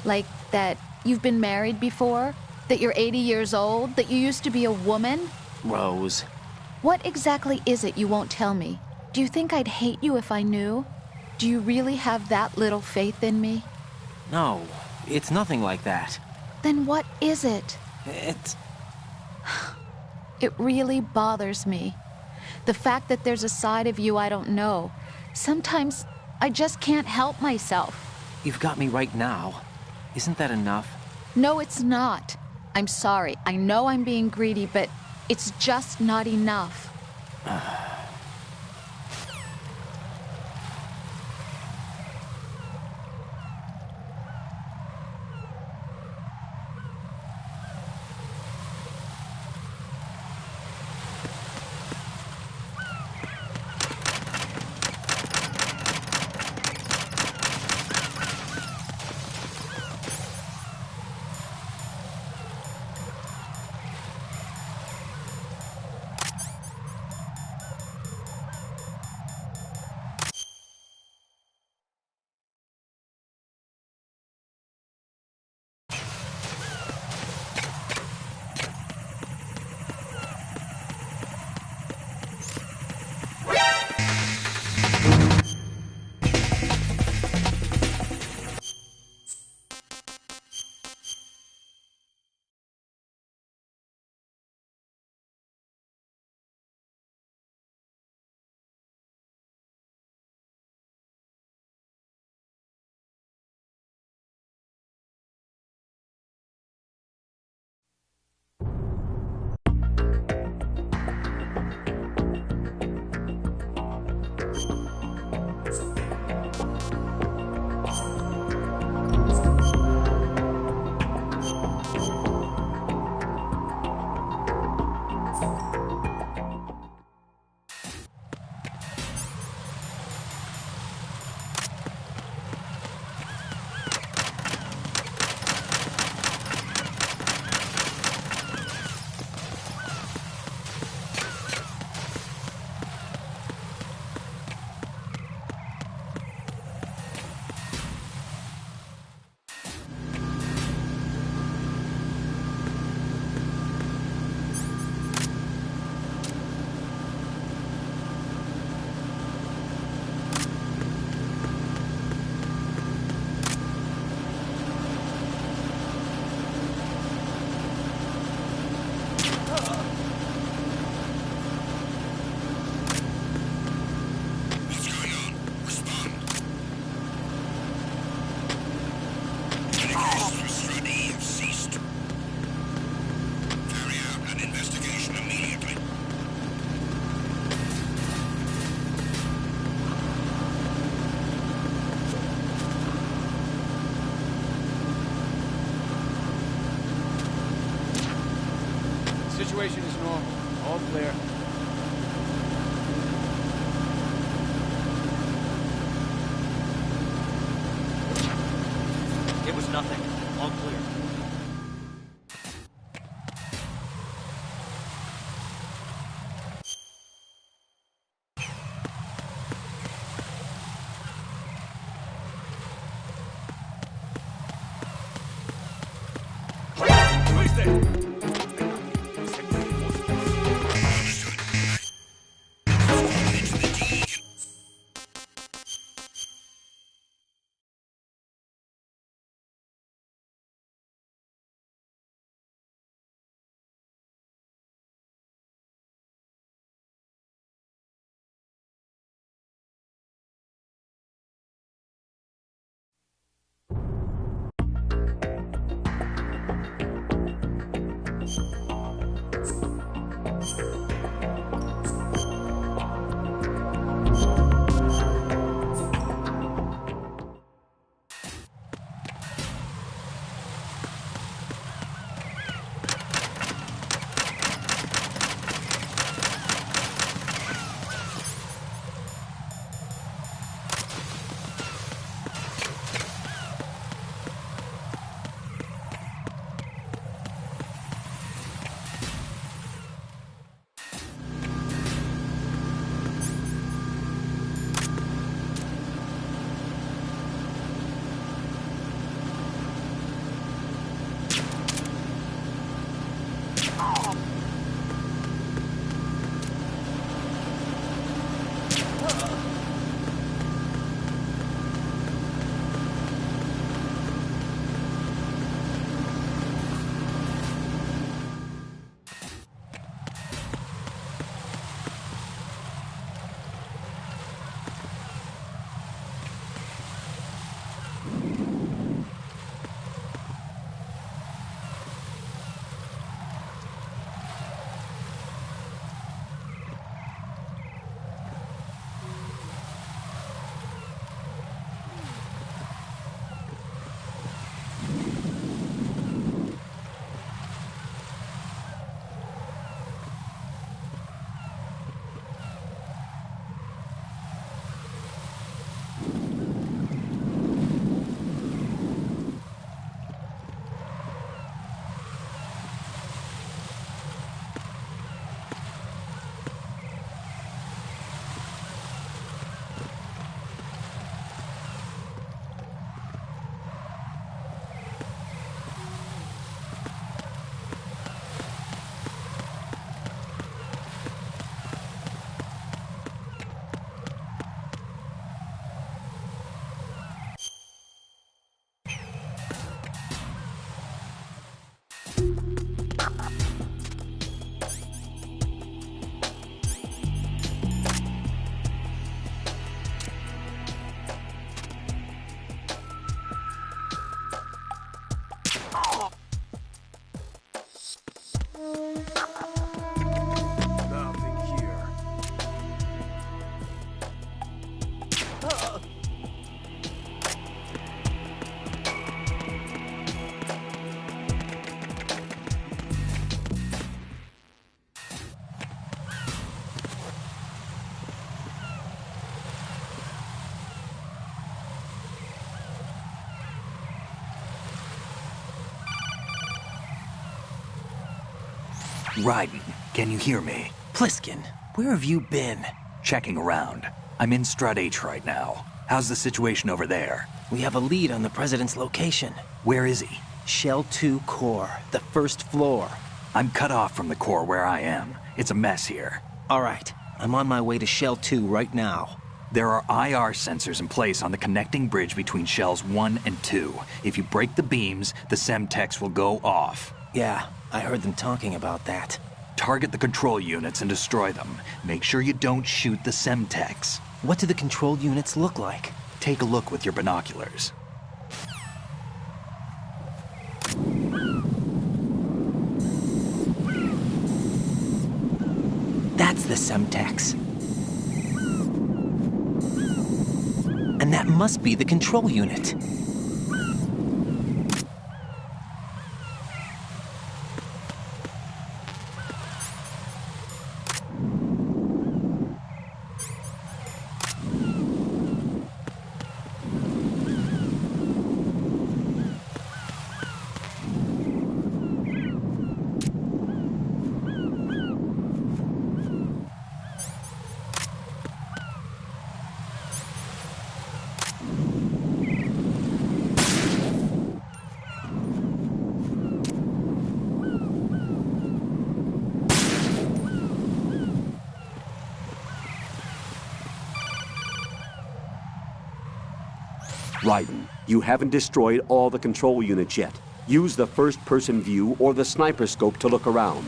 Like that you've been married before? That you're 80 years old? That you used to be a woman? Rose. What exactly is it you won't tell me? Do you think I'd hate you if I knew? Do you really have that little faith in me? No, it's nothing like that. Then what is it? It really bothers me. The fact that there's a side of you I don't know. Sometimes I just can't help myself. You've got me right now. Isn't that enough? No, it's not. I'm sorry. I know I'm being greedy, but it's just not enough. situation is normal. All clear. It was nothing. All clear. Raiden, can you hear me? Pliskin, where have you been? Checking around. I'm in Strut H right now. How's the situation over there? We have a lead on the President's location. Where is he? Shell 2 core, the first floor. I'm cut off from the core where I am. It's a mess here. All right, I'm on my way to Shell 2 right now. There are IR sensors in place on the connecting bridge between Shells 1 and 2. If you break the beams, the Semtex will go off. Yeah, I heard them talking about that. Target the control units and destroy them. Make sure you don't shoot the Semtex. What do the control units look like? Take a look with your binoculars. That's the Semtex. And that must be the control unit. Raiden, you haven't destroyed all the control units yet. Use the first-person view or the sniper scope to look around.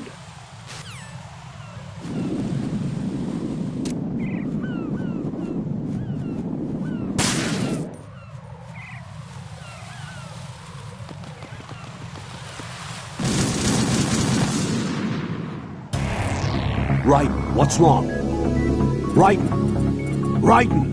Raiden, what's wrong? Raiden! Raiden!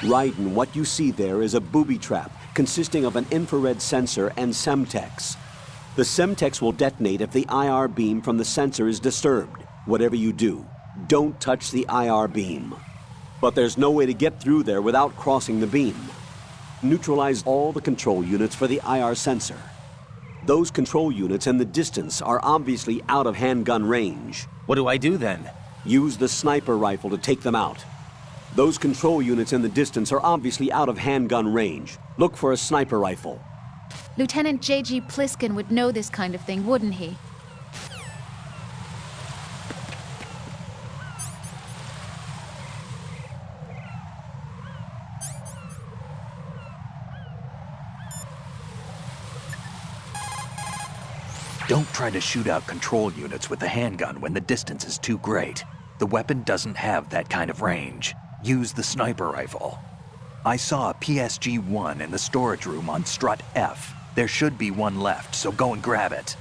Raiden, what you see there is a booby trap consisting of an infrared sensor and Semtex. The Semtex will detonate if the IR beam from the sensor is disturbed. Whatever you do, don't touch the IR beam. But there's no way to get through there without crossing the beam. Neutralize all the control units for the IR sensor. Those control units in the distance are obviously out of handgun range. What do I do then? Use the sniper rifle to take them out. Those control units in the distance are obviously out of handgun range. Look for a sniper rifle. Lieutenant J.G. Pliskin would know this kind of thing, wouldn't he? Don't try to shoot out control units with the handgun when the distance is too great. The weapon doesn't have that kind of range. Use the sniper rifle. I saw a PSG-1 in the storage room on strut F. There should be one left, so go and grab it.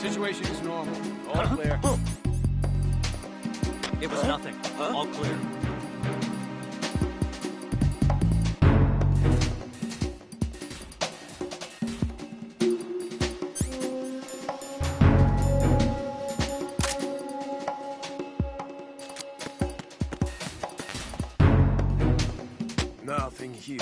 Situation is normal. All clear. It was nothing. All clear. Nothing here.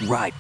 Right.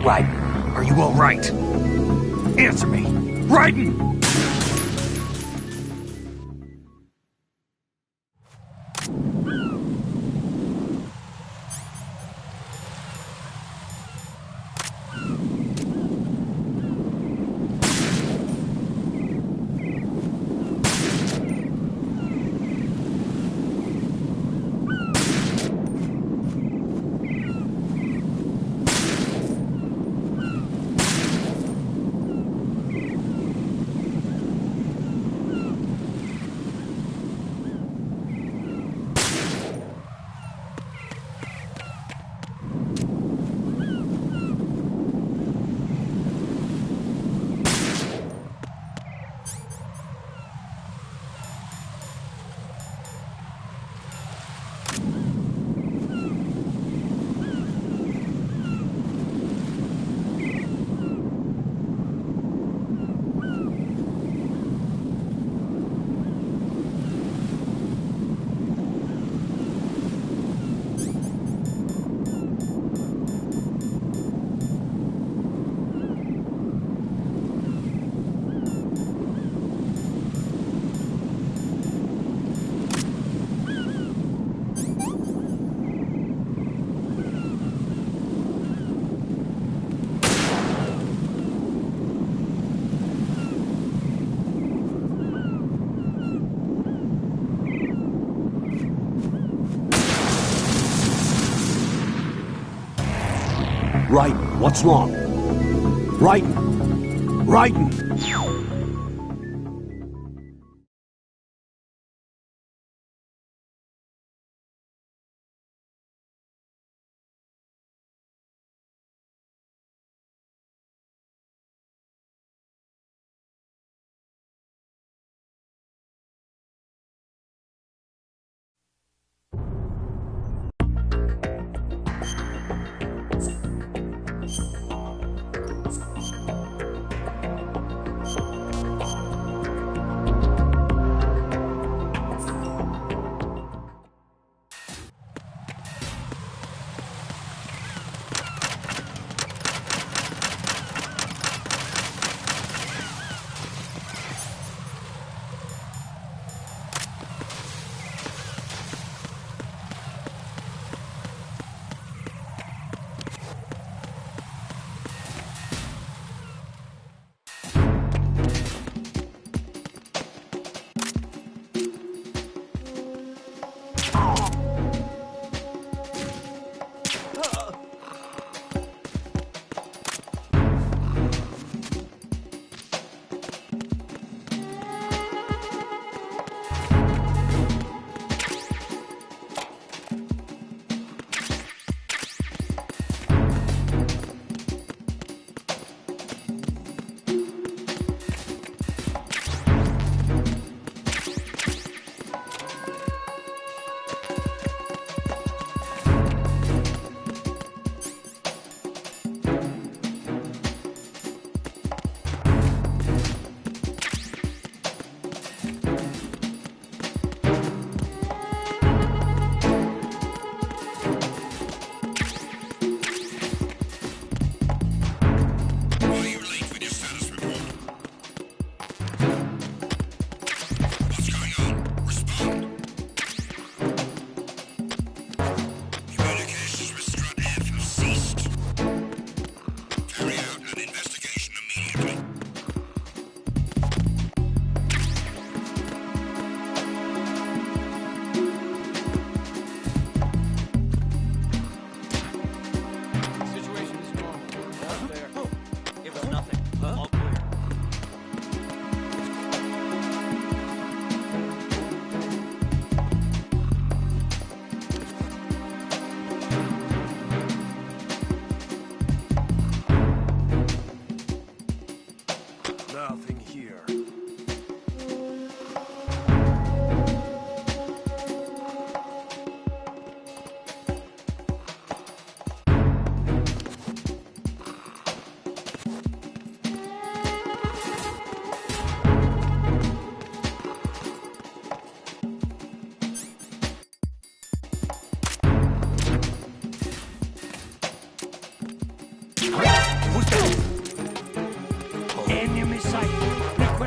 Right. Are you all right? Answer me. Raiden! Raiden, what's wrong? Raiden! Raiden!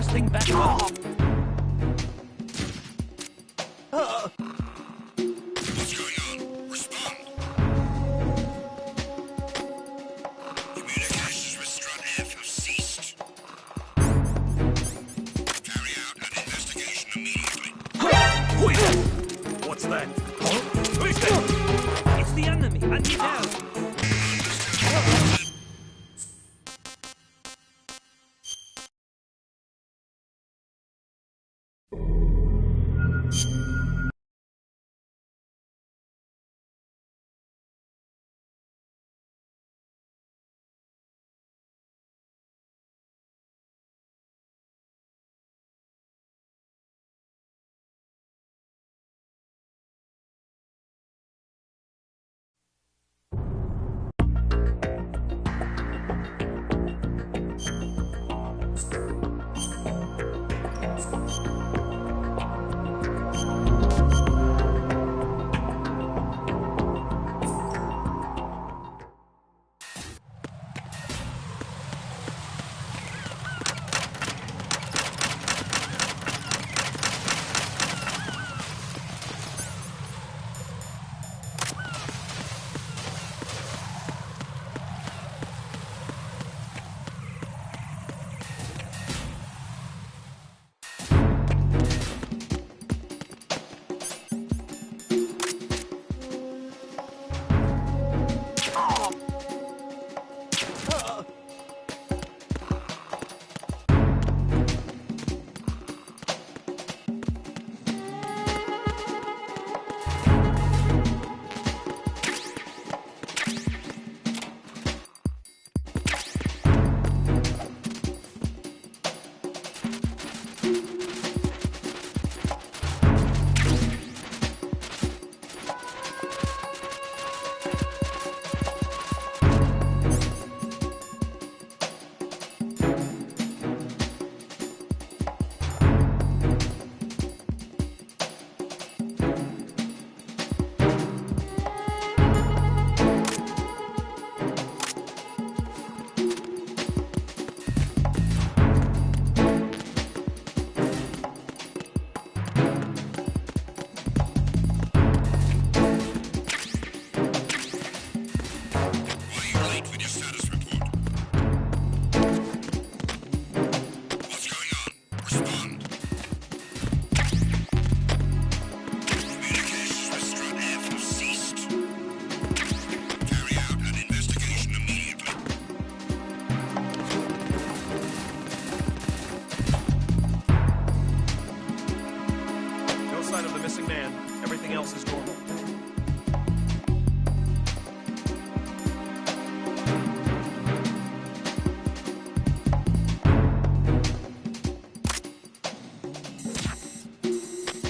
this thing back up. What's going on? Respond. Communications with Strut F have ceased. Carry out an investigation immediately. What's that? It's the enemy. I need help.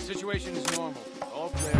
Situation is normal. All clear.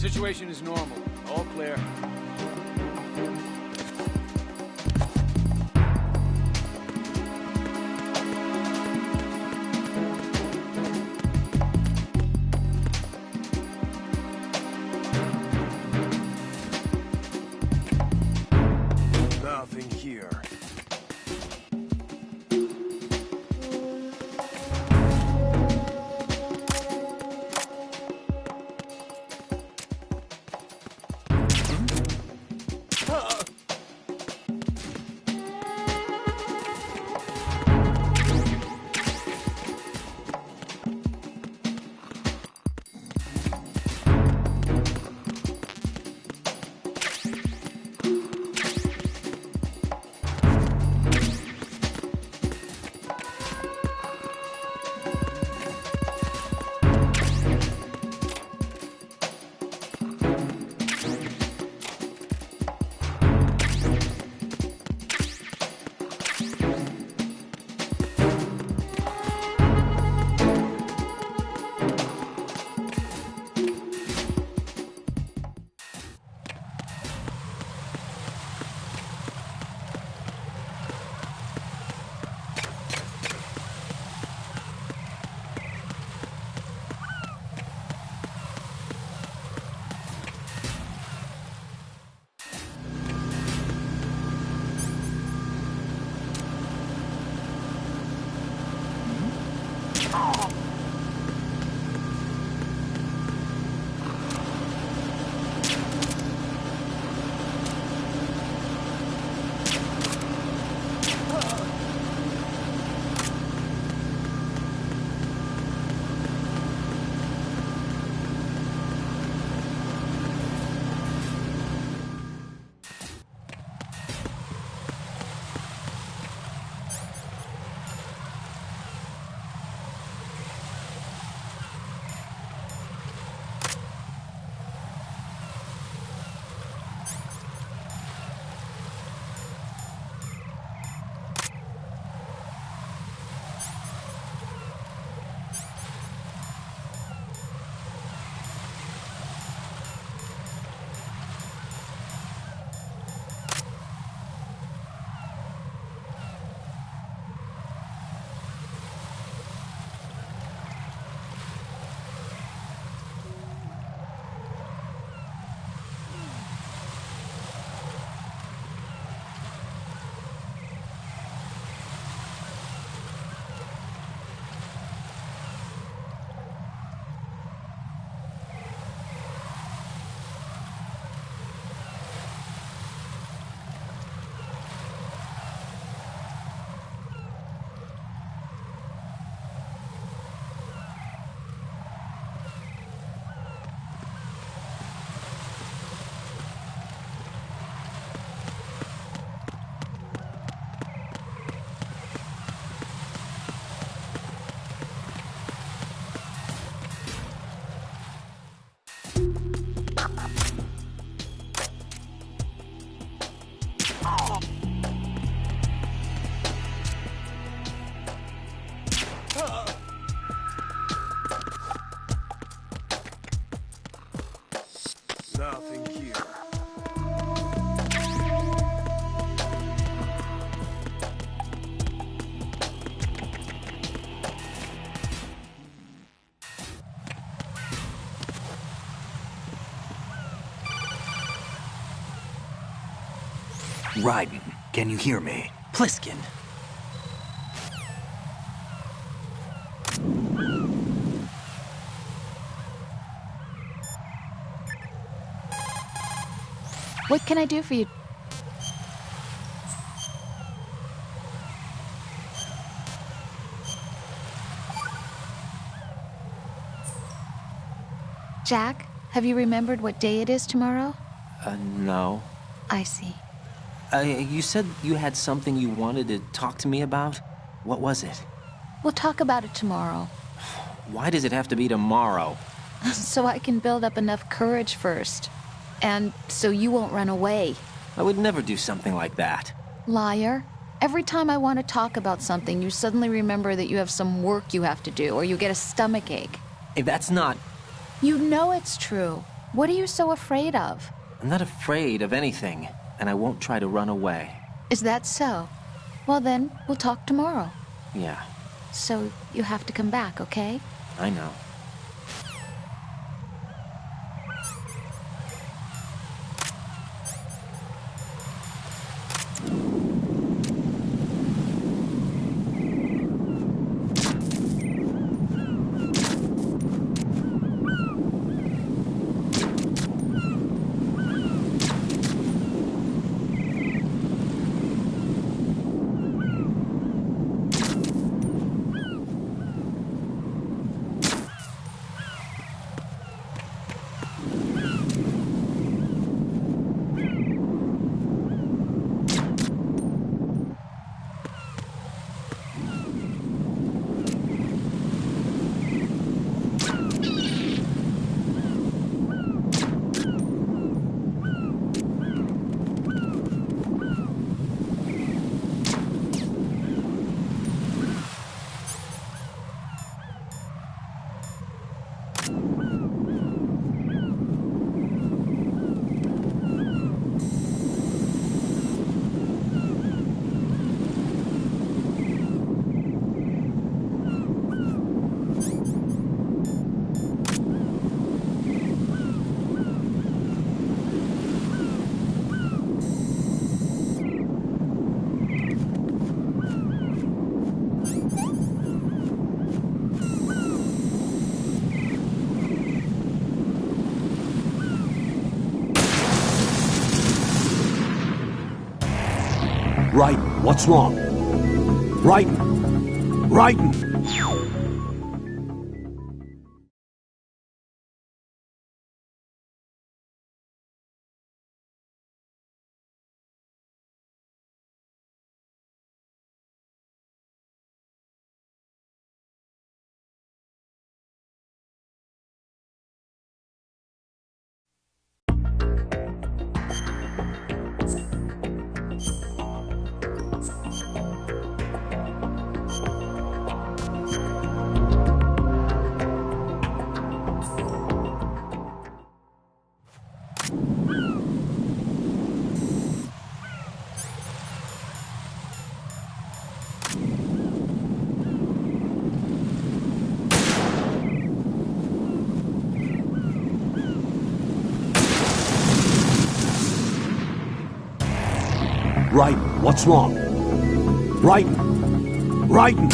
Situation is normal. All clear. Nothing here. Raiden, can you hear me? Pliskin. What can I do for you? Jack, have you remembered what day it is tomorrow? No. I see. You said you had something you wanted to talk to me about? What was it? We'll talk about it tomorrow. Why does it have to be tomorrow? So I can build up enough courage first. And so you won't run away. I would never do something like that. Liar. Every time I want to talk about something, you suddenly remember that you have some work you have to do, or you get a stomachache. Hey, that's not... You know it's true. What are you so afraid of? I'm not afraid of anything, and I won't try to run away. Is that so? Well then, we'll talk tomorrow. Yeah, So you have to come back, okay? I know. Raiden, what's wrong? Raiden! Raiden! Raiden, what's wrong? Raiden! Raiden!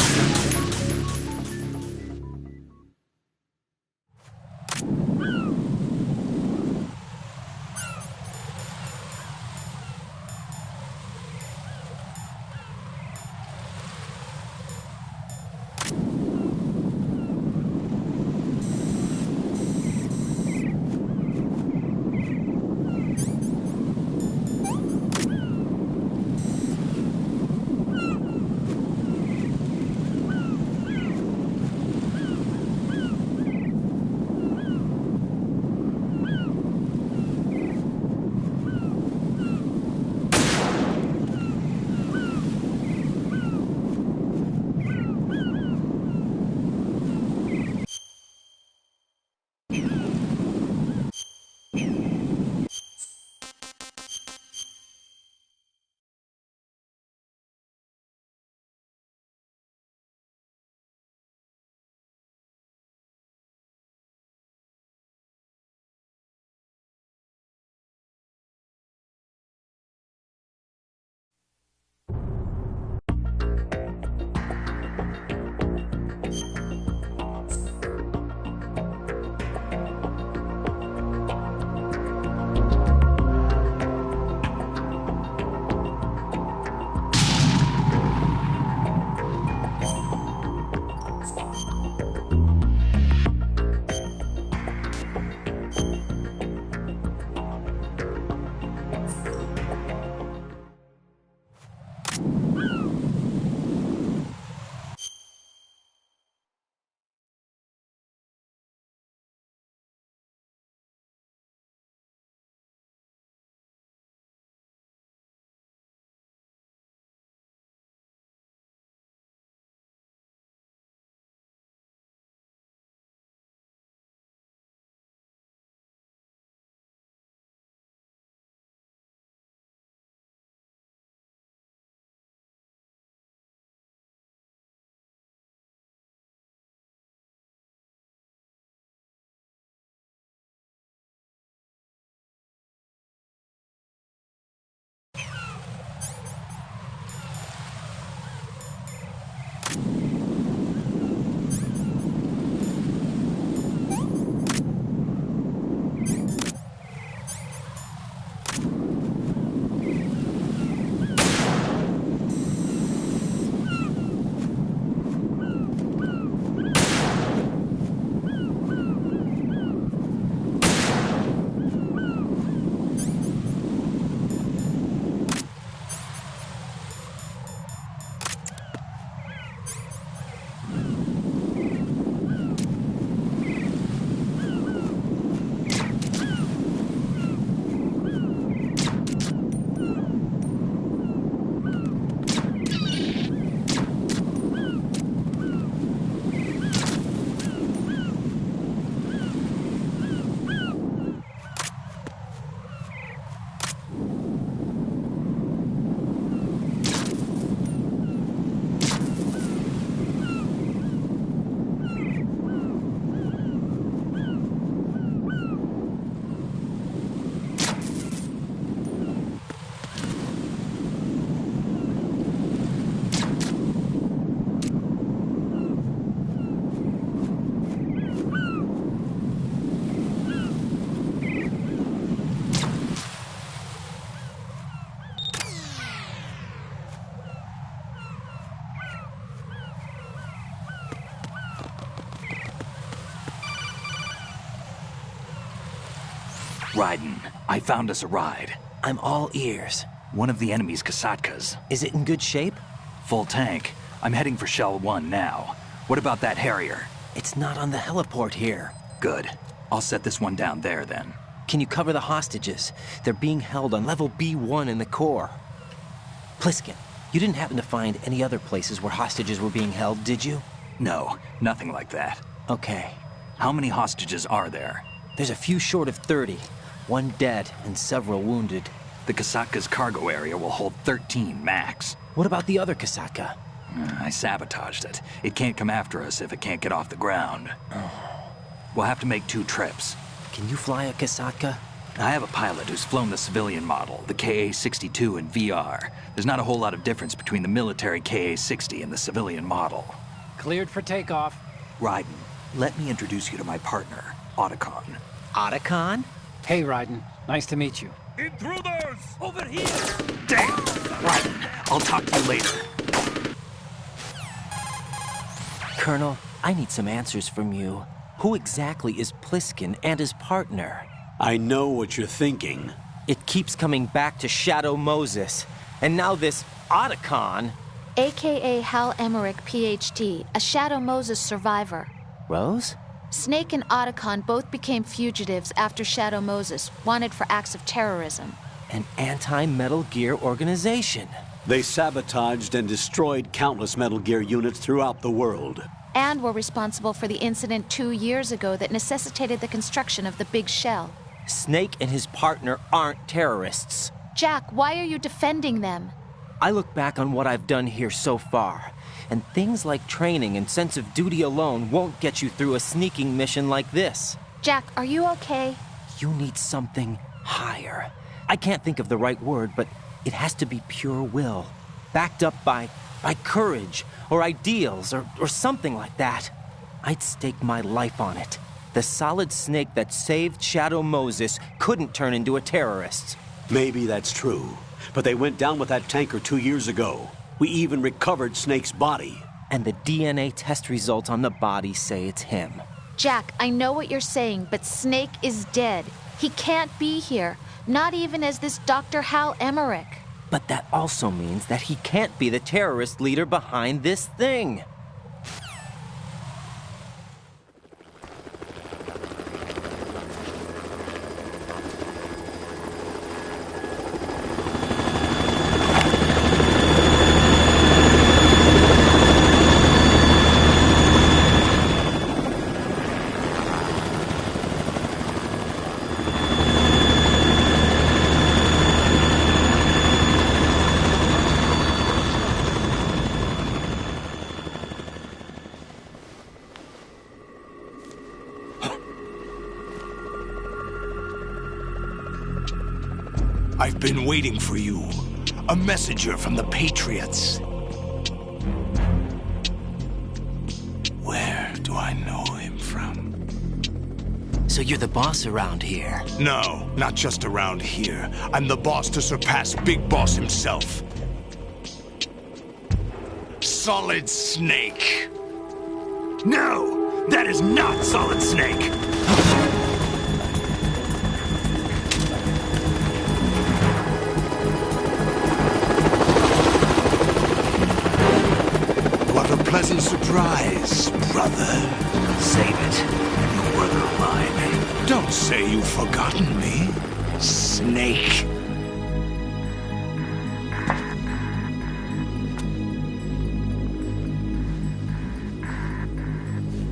Raiden, I found us a ride. I'm all ears. One of the enemy's Kasatkas. Is it in good shape? Full tank. I'm heading for Shell 1 now. What about that Harrier? It's not on the heliport here. Good. I'll set this one down there then. Can you cover the hostages? They're being held on level B1 in the core. Pliskin, you didn't happen to find any other places where hostages were being held, did you? No, nothing like that. Okay. How many hostages are there? There's a few short of 30. One dead and several wounded. The Kasatka's cargo area will hold 13 max. What about the other Kasatka? I sabotaged it. It can't come after us if it can't get off the ground. We'll have to make 2 trips. Can you fly a Kasatka? I have a pilot who's flown the civilian model, the KA-62 in VR. There's not a whole lot of difference between the military KA-60 and the civilian model. Cleared for takeoff. Raiden, let me introduce you to my partner, Otacon. Otacon? Hey, Raiden. Nice to meet you. Intruders! Over here! Damn! Raiden, I'll talk to you later. Colonel, I need some answers from you. Who exactly is Pliskin and his partner? I know what you're thinking. It keeps coming back to Shadow Moses. And now this Otacon. AKA Hal Emmerich, PhD, a Shadow Moses survivor. Rose? Snake and Otacon both became fugitives after Shadow Moses, wanted for acts of terrorism. An anti-Metal Gear organization. They sabotaged and destroyed countless Metal Gear units throughout the world. And were responsible for the incident 2 years ago that necessitated the construction of the Big Shell. Snake and his partner aren't terrorists. Jack, why are you defending them? I look back on what I've done here so far, and things like training and sense of duty alone won't get you through a sneaking mission like this. Jack, are you okay? You need something higher. I can't think of the right word, but it has to be pure will, backed up by courage, or ideals, or something like that. I'd stake my life on it. The solid Snake that saved Shadow Moses couldn't turn into a terrorist. Maybe that's true, but they went down with that tanker 2 years ago. We even recovered Snake's body. And the DNA test results on the body say it's him. Jack, I know what you're saying, but Snake is dead. He can't be here, not even as this Dr. Hal Emmerich. But that also means that he can't be the terrorist leader behind this thing. I've been waiting for you. A messenger from the Patriots. Where do I know him from? So you're the boss around here? No, not just around here. I'm the boss to surpass Big Boss himself. Solid Snake. No! That is not Solid Snake! What a pleasant surprise, brother. Save it. You brother of mine. Don't say you've forgotten me, Snake.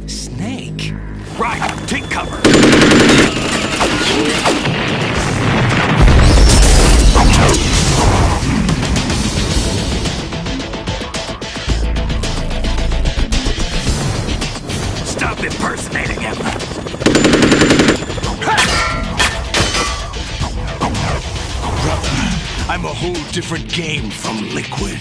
Snake? Right, take cover. Stop impersonating him. Brother, I'm a whole different game from Liquid.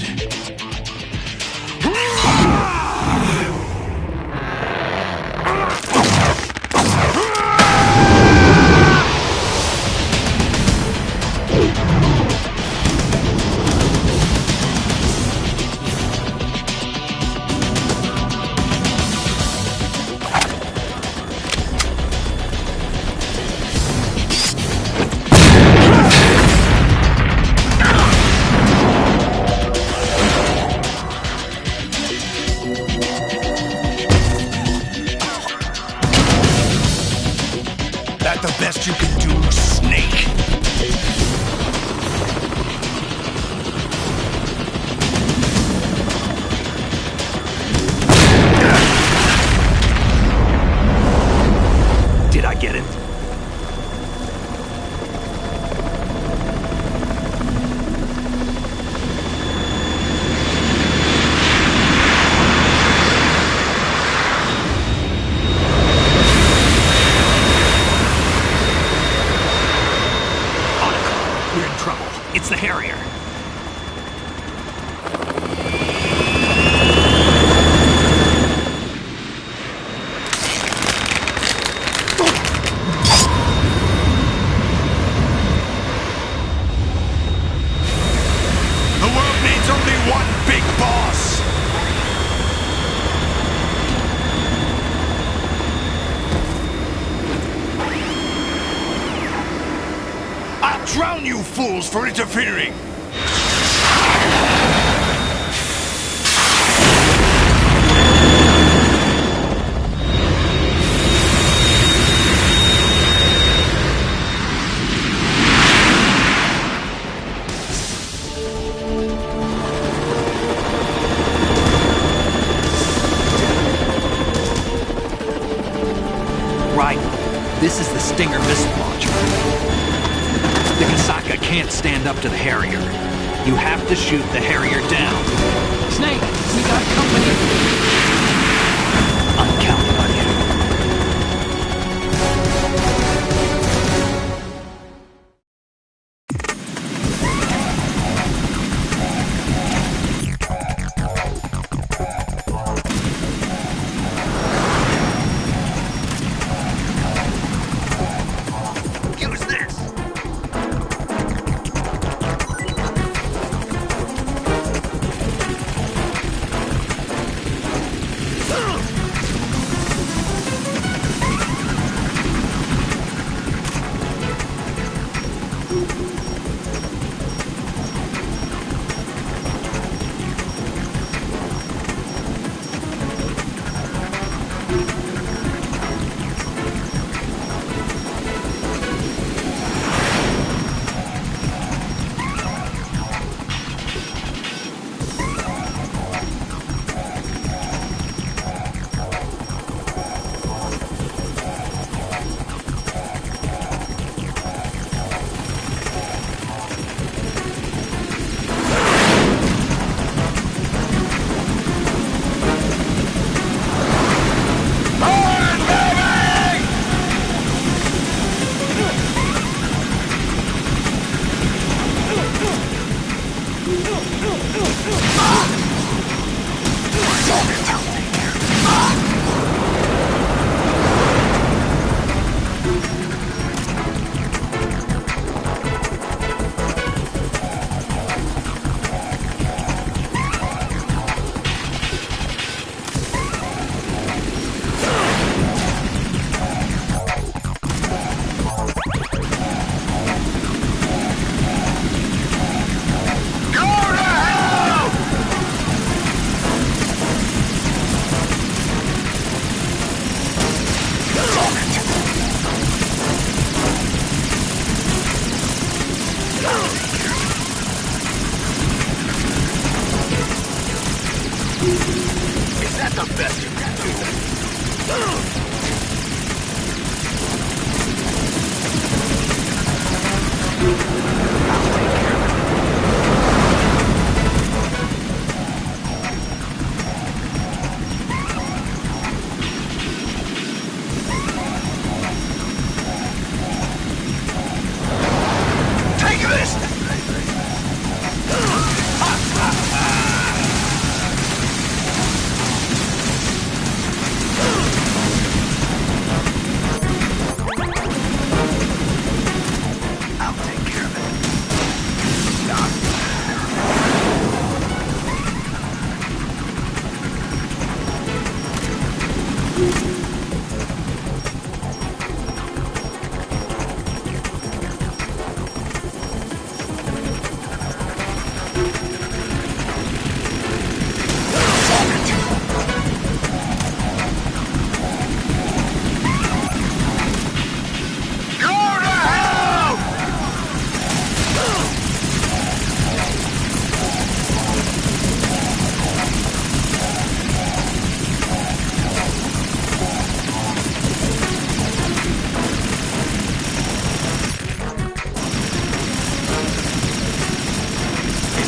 drown you fools for interfering! Right. This is the Stinger missile launcher. The Kasaka can't stand up to the Harrier. You have to shoot the Harrier down. Snake, we got company. I'm counting on you. Is that the best you can do? Take this!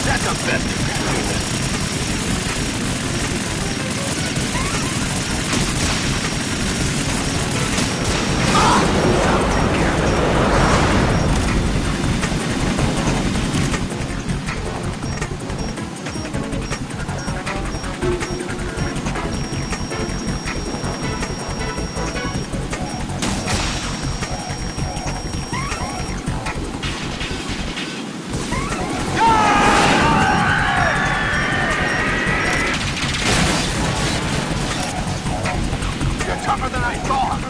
That's the best you can do. Tougher than I thought.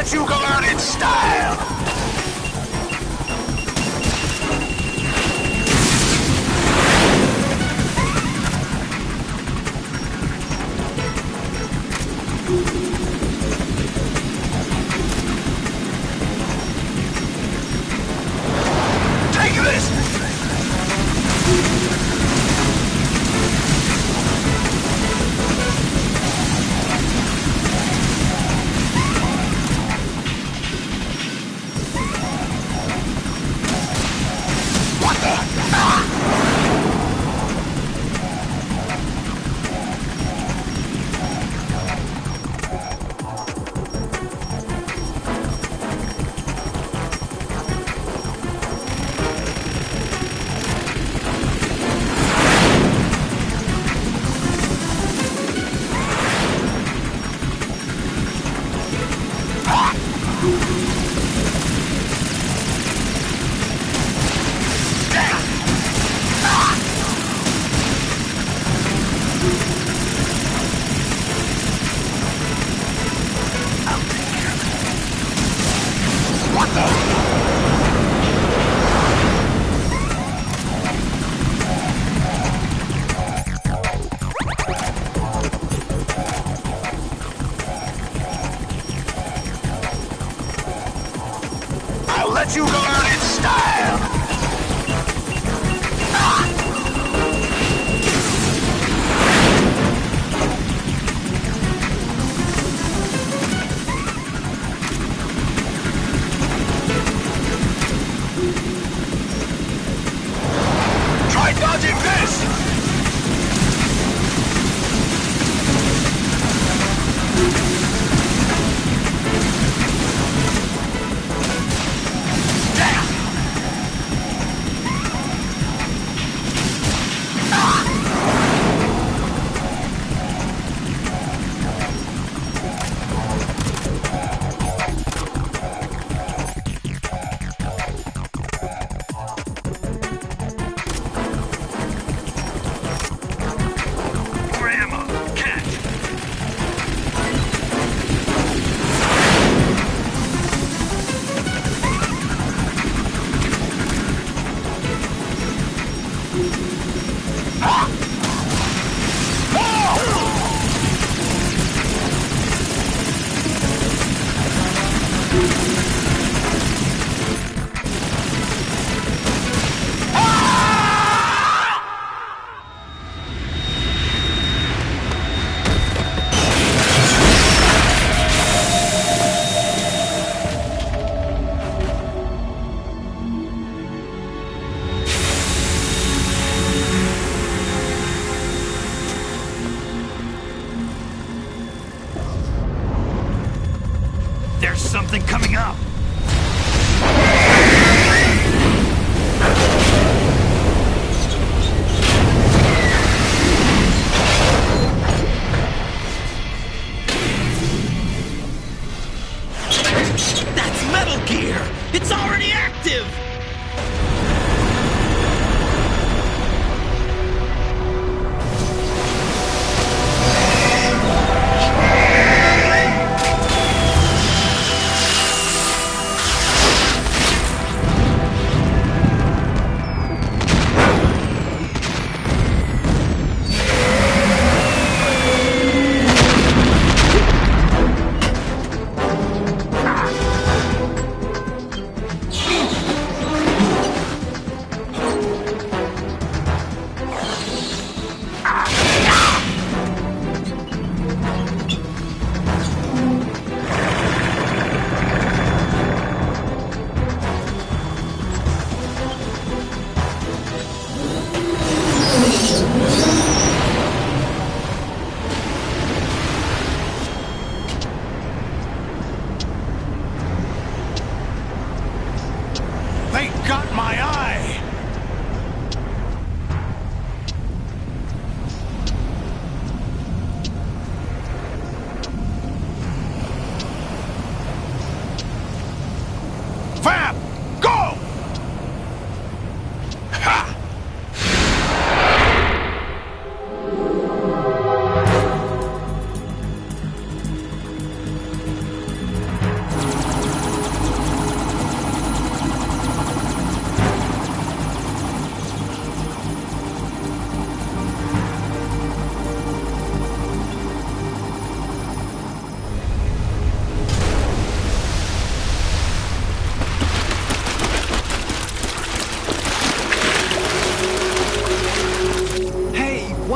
let you go out in style! Take this! What the? I'll let you go out in style! Try dodging this!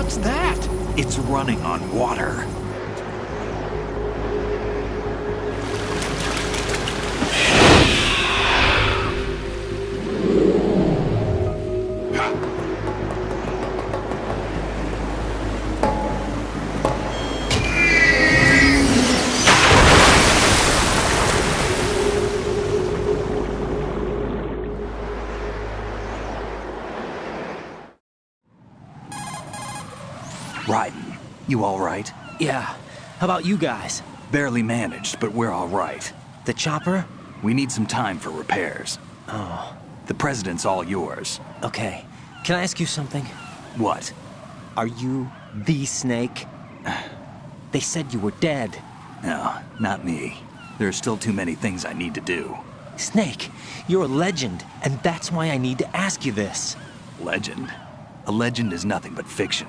What's that? It's running on water. Raiden, you all right? Yeah. How about you guys? Barely managed, but we're all right. The chopper? We need some time for repairs. Oh. The president's all yours. Okay. Can I ask you something? What? Are you the Snake? They said you were dead. No, not me. There are still too many things I need to do. Snake, you're a legend, and that's why I need to ask you this. Legend? A legend is nothing but fiction.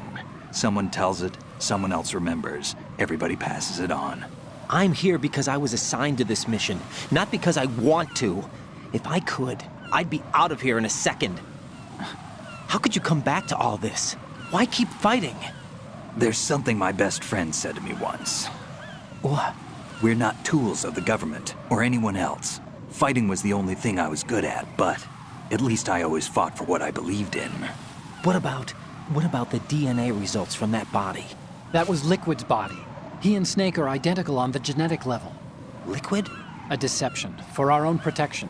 Someone tells it, someone else remembers. Everybody passes it on. I'm here because I was assigned to this mission, not because I want to. If I could, I'd be out of here in a second. How could you come back to all this? Why keep fighting? There's something my best friend said to me once. What? We're not tools of the government or anyone else. Fighting was the only thing I was good at, but at least I always fought for what I believed in. What about the DNA results from that body? That was Liquid's body. He and Snake are identical on the genetic level. Liquid? A deception, for our own protection.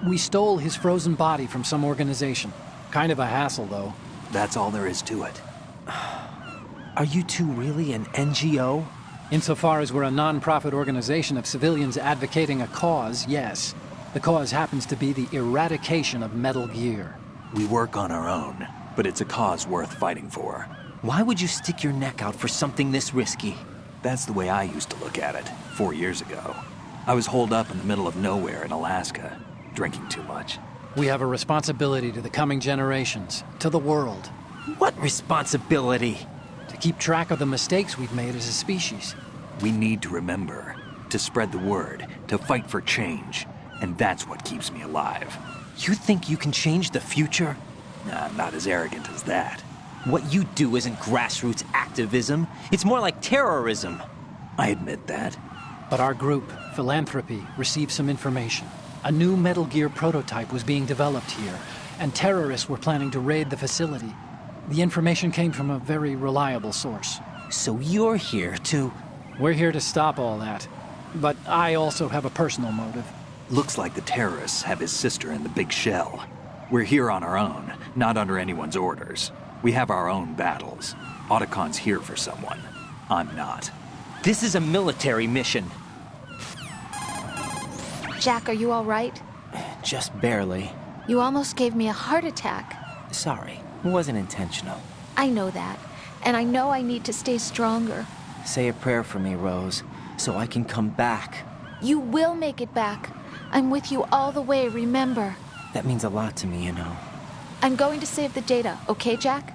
We stole his frozen body from some organization. Kind of a hassle, though. That's all there is to it. Are you two really an NGO? Insofar as we're a non-profit organization of civilians advocating a cause, yes. The cause happens to be the eradication of Metal Gear. We work on our own, but it's a cause worth fighting for. Why would you stick your neck out for something this risky? That's the way I used to look at it, 4 years ago. I was holed up in the middle of nowhere in Alaska, drinking too much. We have a responsibility to the coming generations, to the world. What responsibility? To keep track of the mistakes we've made as a species. We need to remember, to spread the word, to fight for change. And that's what keeps me alive. You think you can change the future? Nah, I'm not as arrogant as that. What you do isn't grassroots activism. It's more like terrorism. I admit that. But our group, Philanthropy, received some information. A new Metal Gear prototype was being developed here, and terrorists were planning to raid the facility. The information came from a very reliable source. So you're here to... We're here to stop all that. But I also have a personal motive. Looks like the terrorists have his sister in the big shell. We're here on our own, not under anyone's orders. We have our own battles. Otacon's here for someone. I'm not. This is a military mission. Jack, are you all right? Just barely. You almost gave me a heart attack. Sorry, it wasn't intentional. I know that, and I know I need to stay stronger. Say a prayer for me, Rose, so I can come back. You will make it back. I'm with you all the way, remember? That means a lot to me, you know. I'm going to save the data, okay, Jack?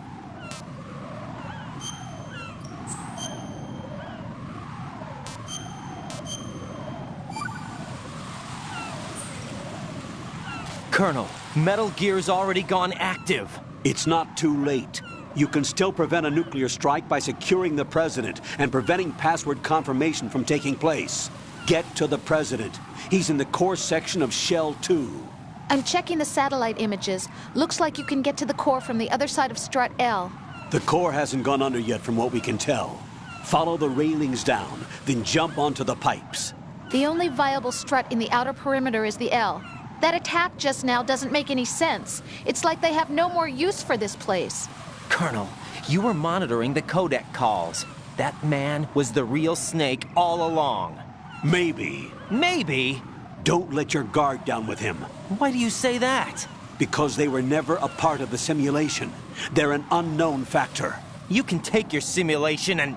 Colonel, Metal Gear's already gone active. It's not too late. You can still prevent a nuclear strike by securing the president and preventing password confirmation from taking place. Get to the president. He's in the core section of Shell 2. I'm checking the satellite images. Looks like you can get to the core from the other side of Strut L. The core hasn't gone under yet from what we can tell. Follow the railings down, then jump onto the pipes. The only viable strut in the outer perimeter is the L. That attack just now doesn't make any sense. It's like they have no more use for this place. Colonel, you were monitoring the codec calls. That man was the real Snake all along. Maybe. Maybe? Don't let your guard down with him. Why do you say that? Because they were never a part of the simulation. They're an unknown factor. You can take your simulation and...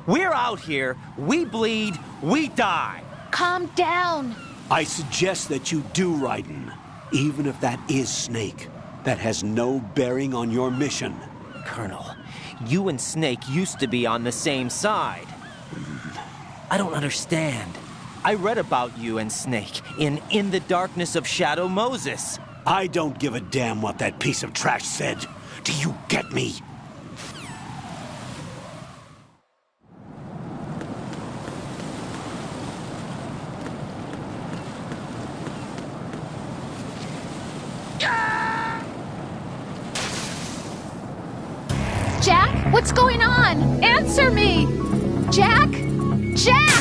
We're out here, we bleed, we die. Calm down. I suggest that you do, Raiden. Even if that is Snake, that has no bearing on your mission. Colonel, you and Snake used to be on the same side. I don't understand. I read about you and Snake in the Darkness of Shadow Moses. I don't give a damn what that piece of trash said. Do you get me? what's going on? Answer me! Jack? Jack!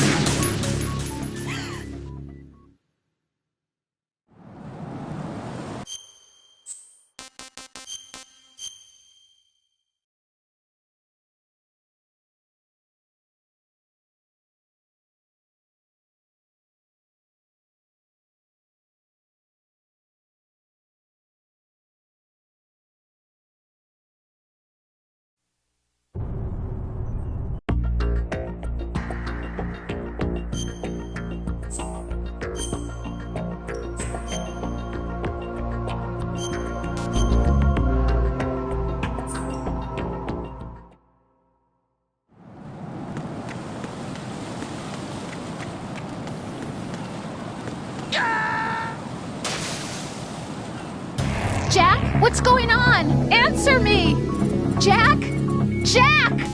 Jack, what's going on? Answer me! Jack? Jack!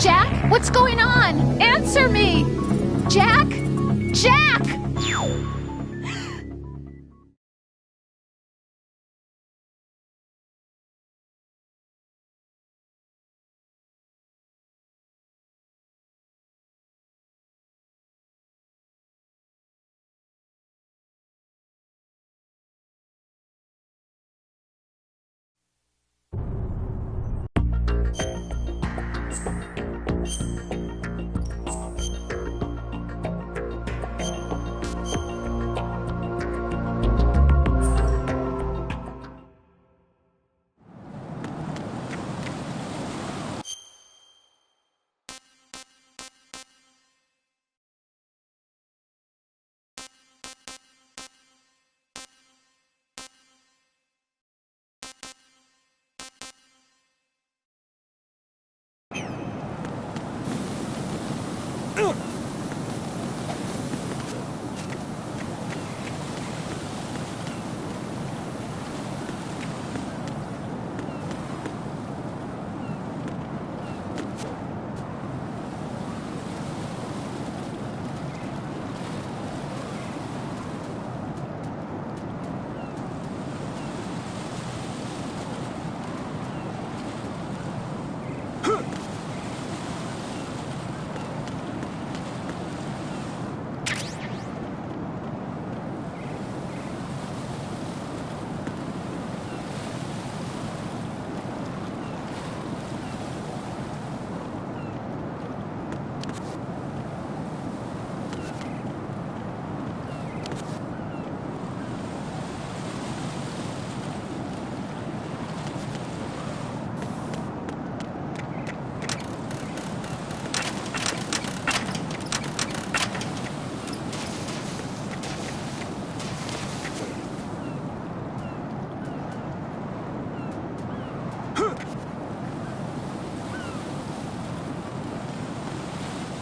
Jack, what's going on? Answer me! Jack? Jack!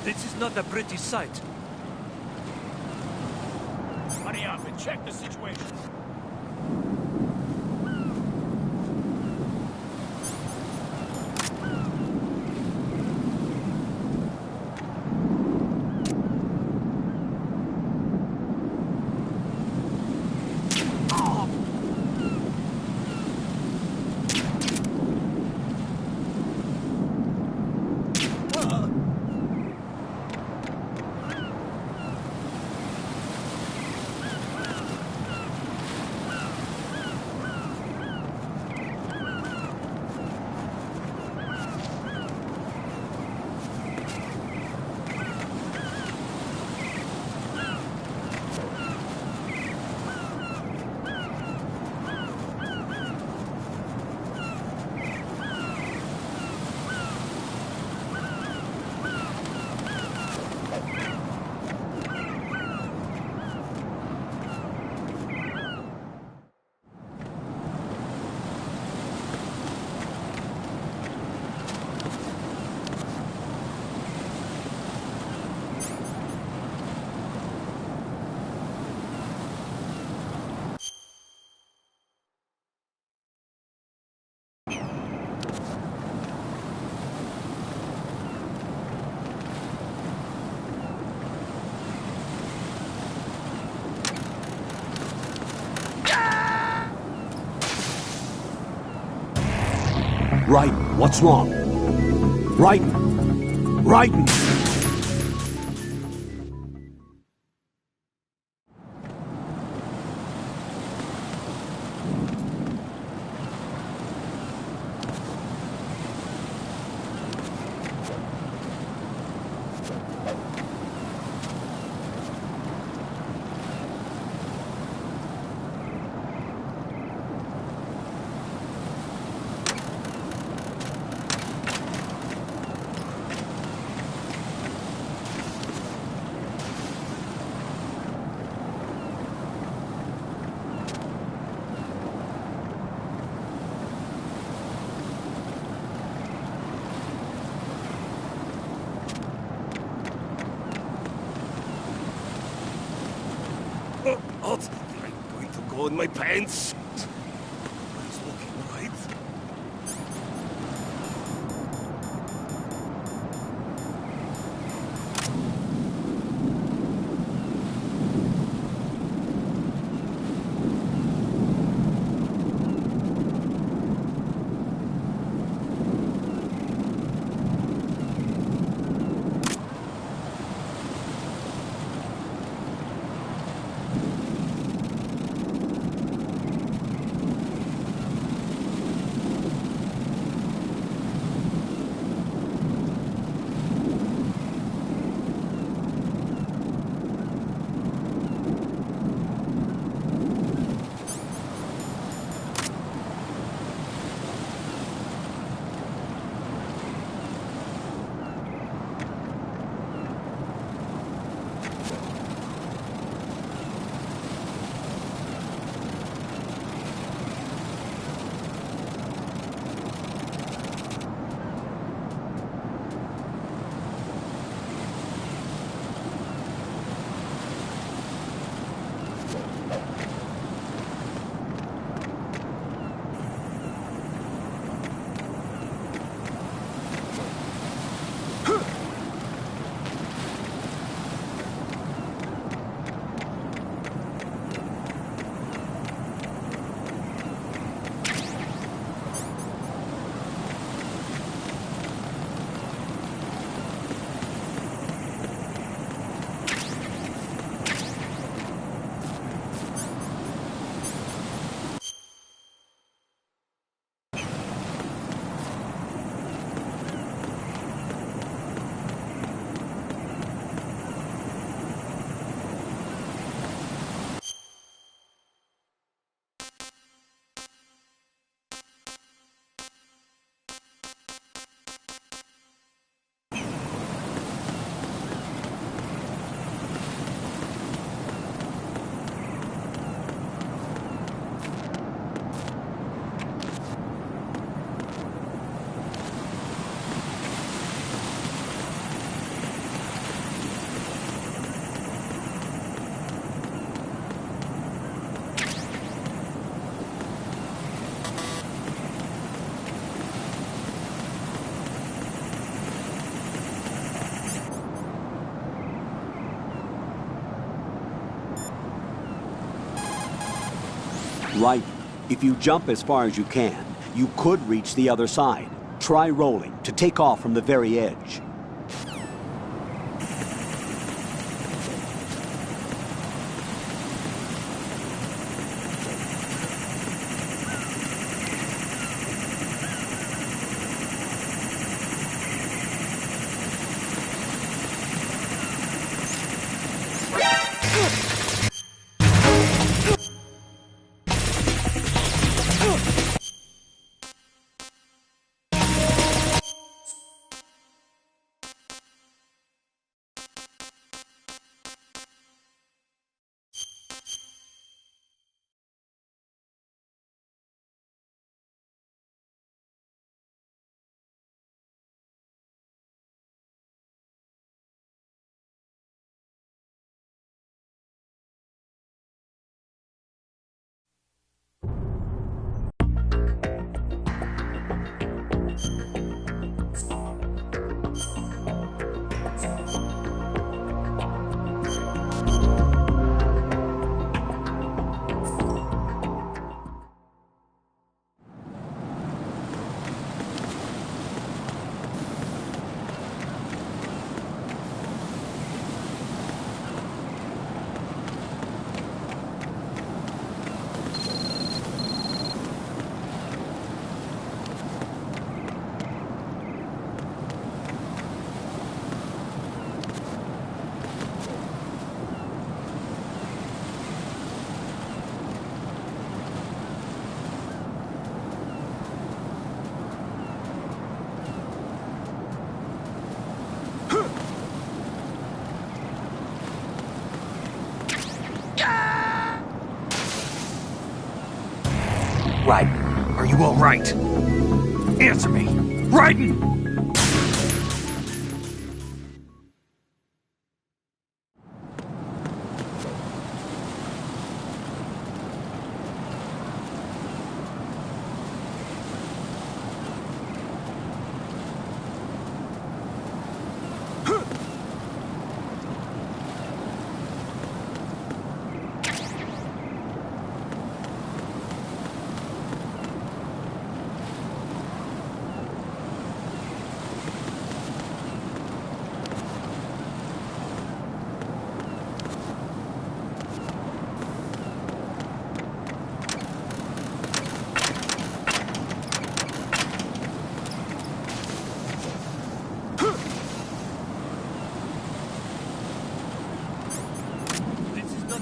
This is not a pretty sight. Hurry up and check the situation. Right, what's wrong? Right, right. Oh, I'm going to go in my pants. He's looking right. Right. If you jump as far as you can, you could reach the other side. Try rolling to take off from the very edge. Raiden, are you all right? Answer me! Raiden!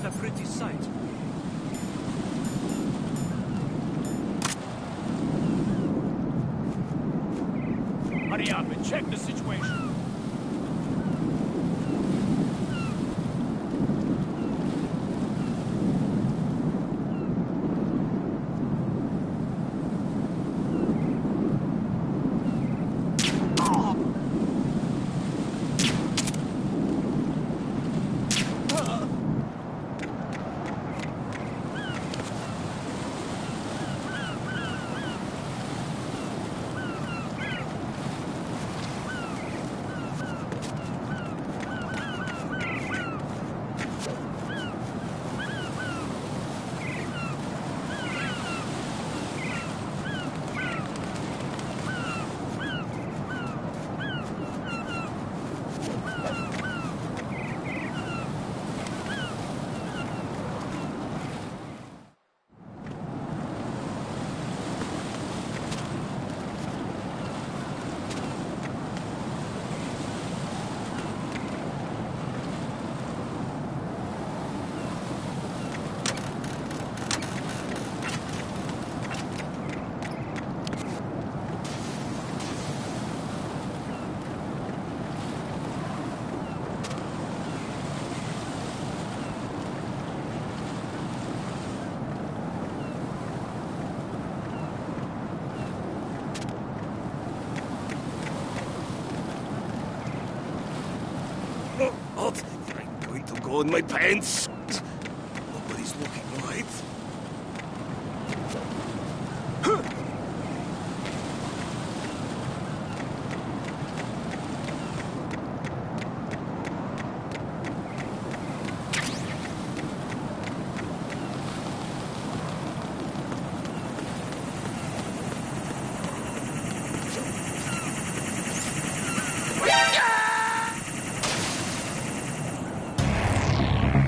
A pretty sight. Hurry up and check the situation. I'm going to go in my pants. Nobody's looking, right?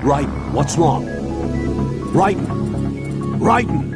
Raiden, what's wrong? Raiden! Raiden!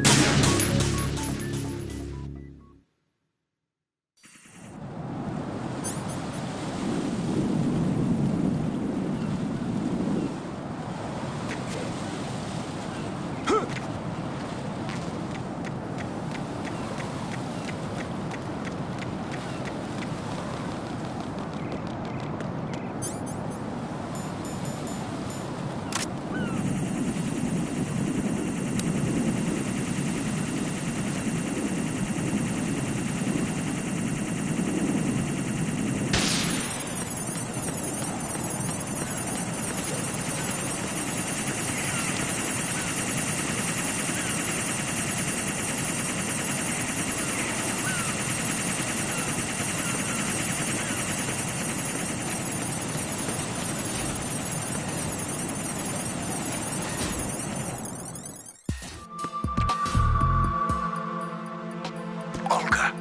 Olga,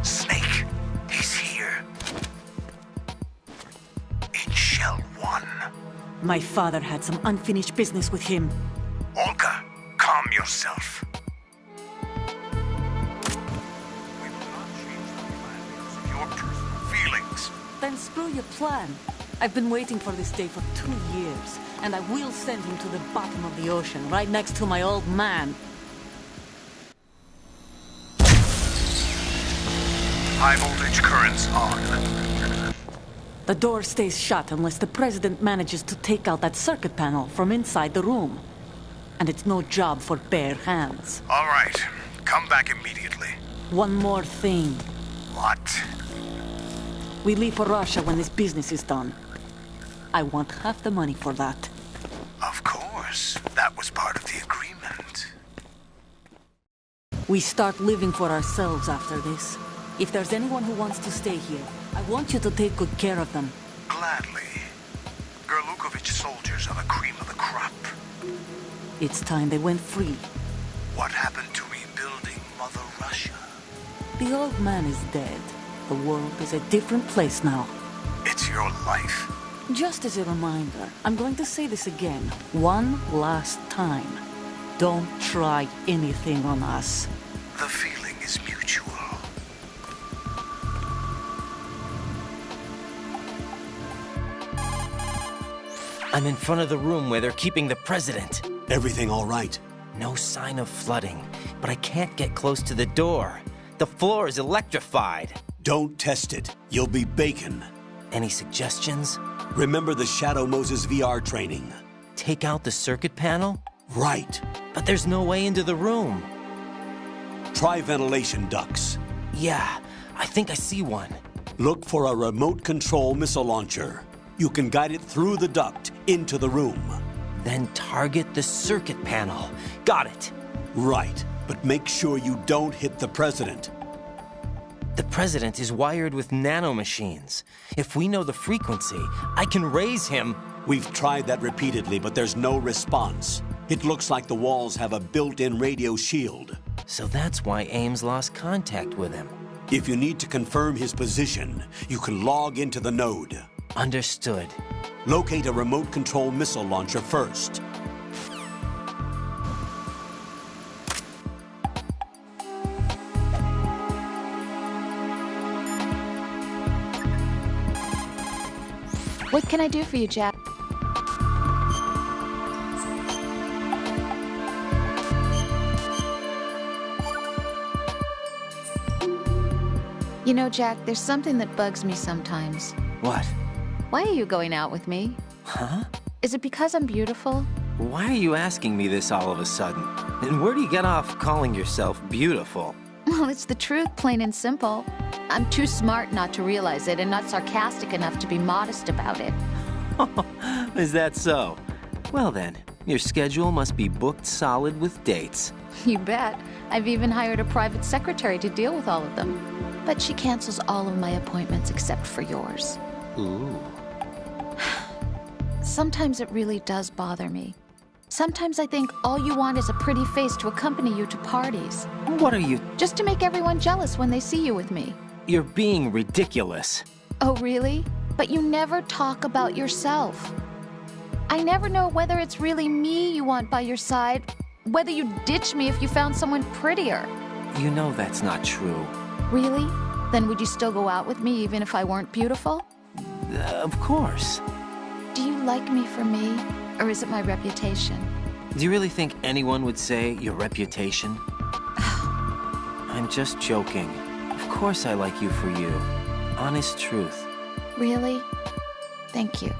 Snake, he's here. In Shell 1. My father had some unfinished business with him. Olga, calm yourself. Your personal feelings. Then screw your plan. I've been waiting for this day for 2 years, and I will send him to the bottom of the ocean, right next to my old man. High voltage currents on. The door stays shut unless the president manages to take out that circuit panel from inside the room. And it's no job for bare hands. All right. Come back immediately. One more thing. What? We leave for Russia when this business is done. I want half the money for that. Of course. That was part of the agreement. We start living for ourselves after this. If there's anyone who wants to stay here, I want you to take good care of them. Gladly. Gerlukovich soldiers are the cream of the crop. It's time they went free. What happened to rebuilding Mother Russia? The old man is dead. The world is a different place now. It's your life. Just as a reminder, I'm going to say this again, one last time. Don't try anything on us. The feeling is mutual. I'm in front of the room where they're keeping the president. Everything all right? No sign of flooding, but I can't get close to the door. The floor is electrified. Don't test it. You'll be bacon. Any suggestions? Remember the Shadow Moses VR training. Take out the circuit panel? Right. But there's no way into the room. Try ventilation ducts. Yeah, I think I see one. Look for a remote control missile launcher. You can guide it through the duct into the room. Then target the circuit panel. Got it. Right, but make sure you don't hit the president. The president is wired with nanomachines. If we know the frequency, I can raise him. We've tried that repeatedly, but there's no response. It looks like the walls have a built-in radio shield. So that's why Ames lost contact with him. If you need to confirm his position, you can log into the node. Understood. Locate a remote control missile launcher first. What can I do for you, Jack? You know, Jack, there's something that bugs me sometimes. What? Why are you going out with me? Huh? Is it because I'm beautiful? Why are you asking me this all of a sudden? And where do you get off calling yourself beautiful? Well, it's the truth, plain and simple. I'm too smart not to realize it and not sarcastic enough to be modest about it. Is that so? Well then, your schedule must be booked solid with dates. You bet. I've even hired a private secretary to deal with all of them. But she cancels all of my appointments except for yours. Ooh. Sometimes it really does bother me. Sometimes I think all you want is a pretty face to accompany you to parties. What are you... Just to make everyone jealous when they see you with me. You're being ridiculous. Oh, really? But you never talk about yourself. I never know whether it's really me you want by your side, whether you'd ditch me if you found someone prettier. You know that's not true. Really? Then would you still go out with me even if I weren't beautiful? Of course. Do you like me for me, or is it my reputation? Do you really think anyone would say your reputation? I'm just joking. Of course I like you for you. Honest truth. Really? Thank you.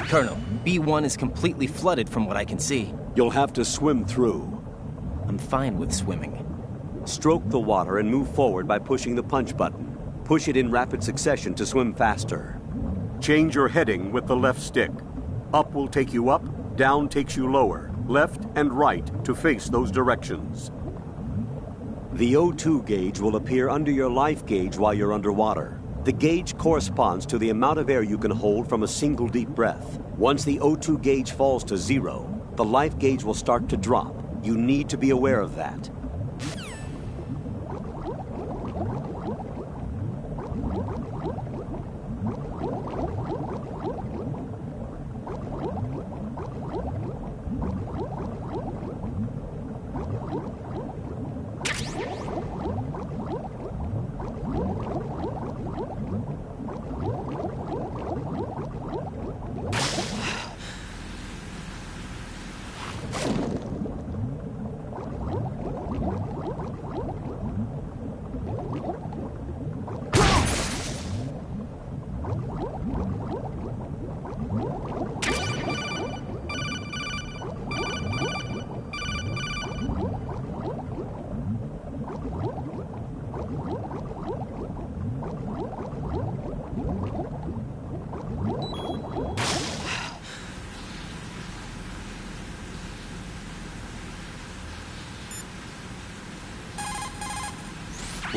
Colonel, B1 is completely flooded from what I can see. You'll have to swim through. I'm fine with swimming. Stroke the water and move forward by pushing the punch button. Push it in rapid succession to swim faster. Change your heading with the left stick. Up will take you up, down takes you lower, left and right to face those directions. The O2 gauge will appear under your life gauge while you're underwater. The gauge corresponds to the amount of air you can hold from a single deep breath. Once the O2 gauge falls to 0, the life gauge will start to drop. You need to be aware of that.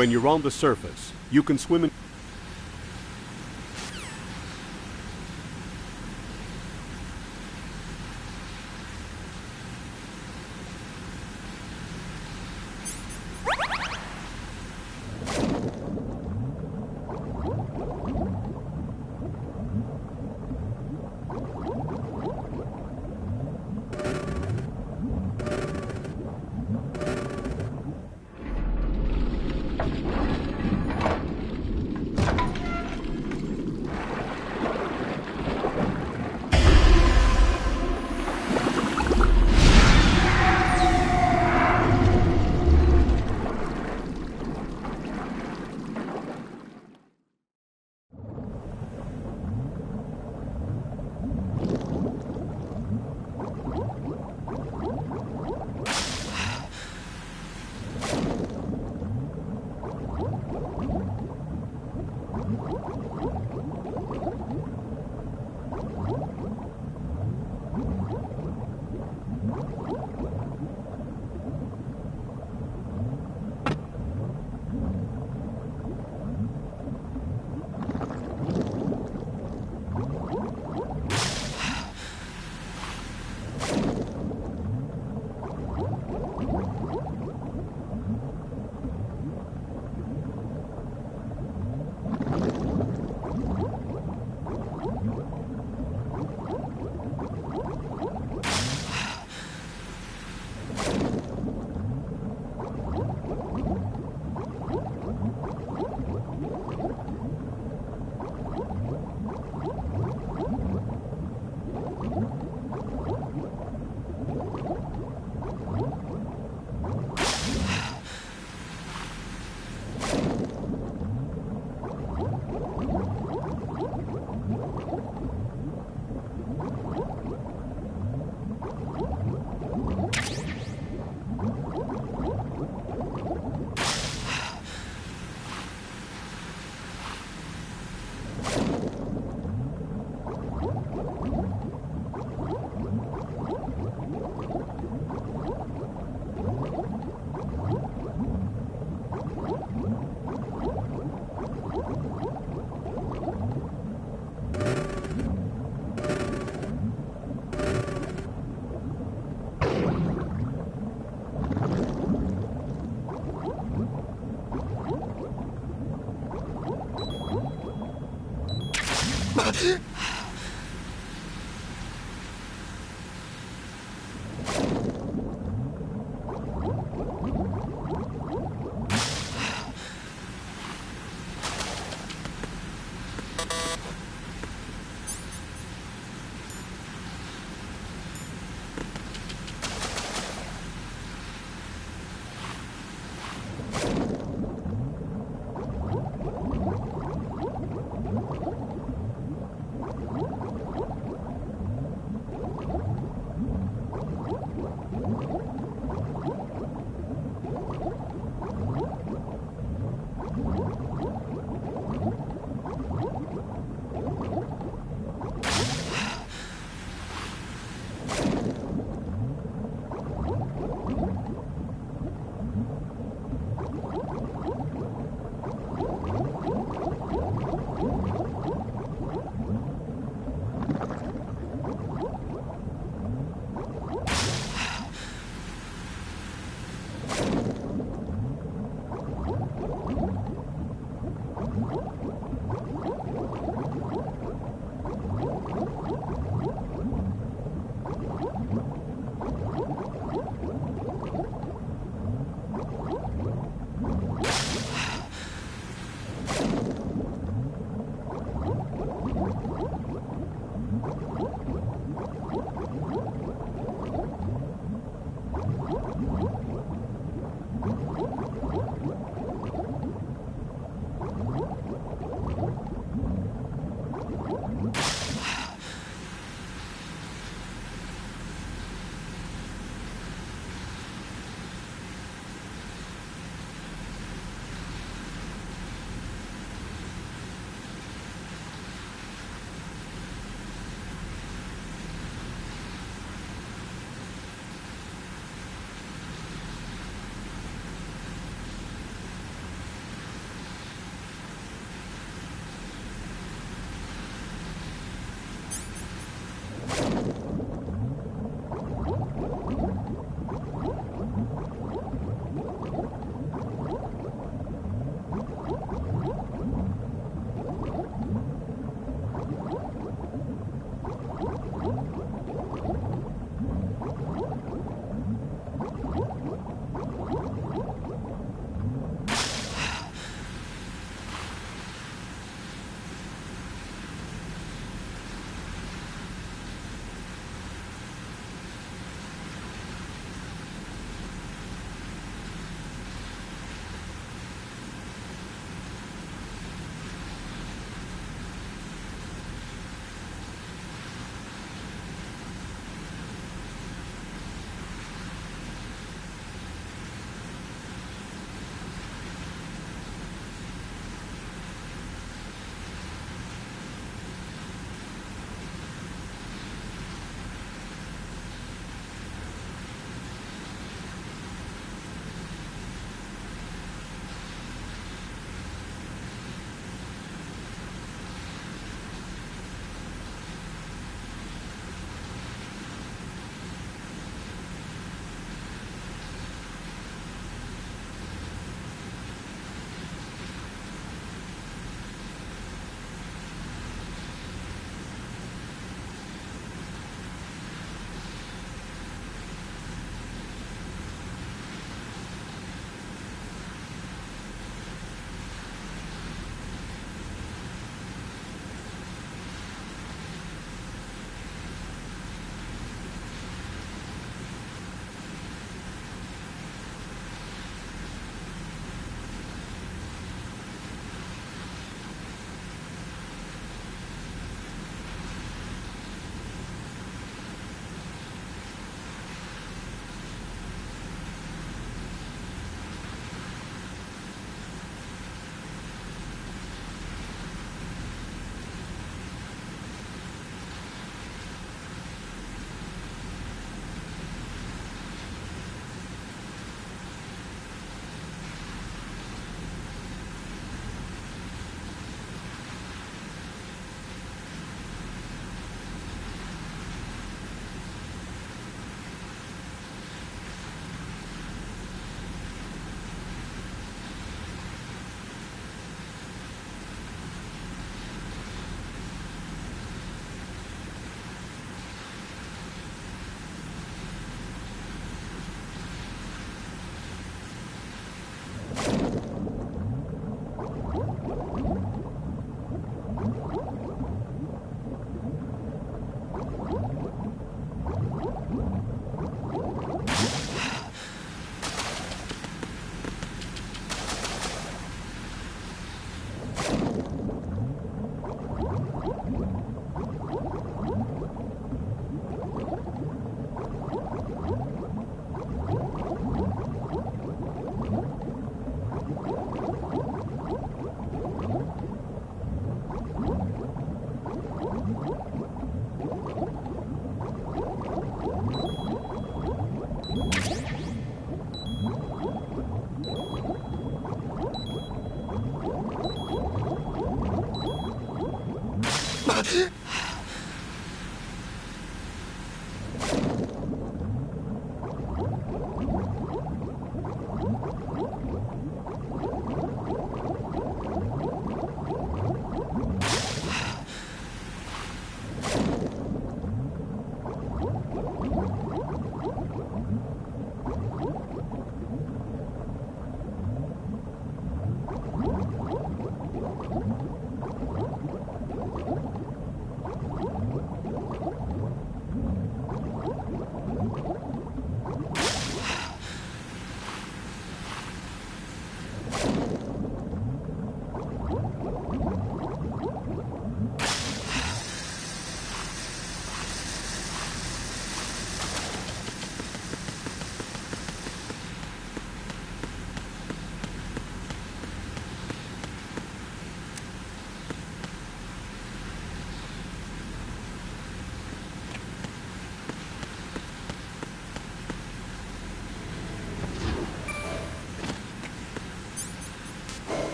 When you're on the surface, you can swim in...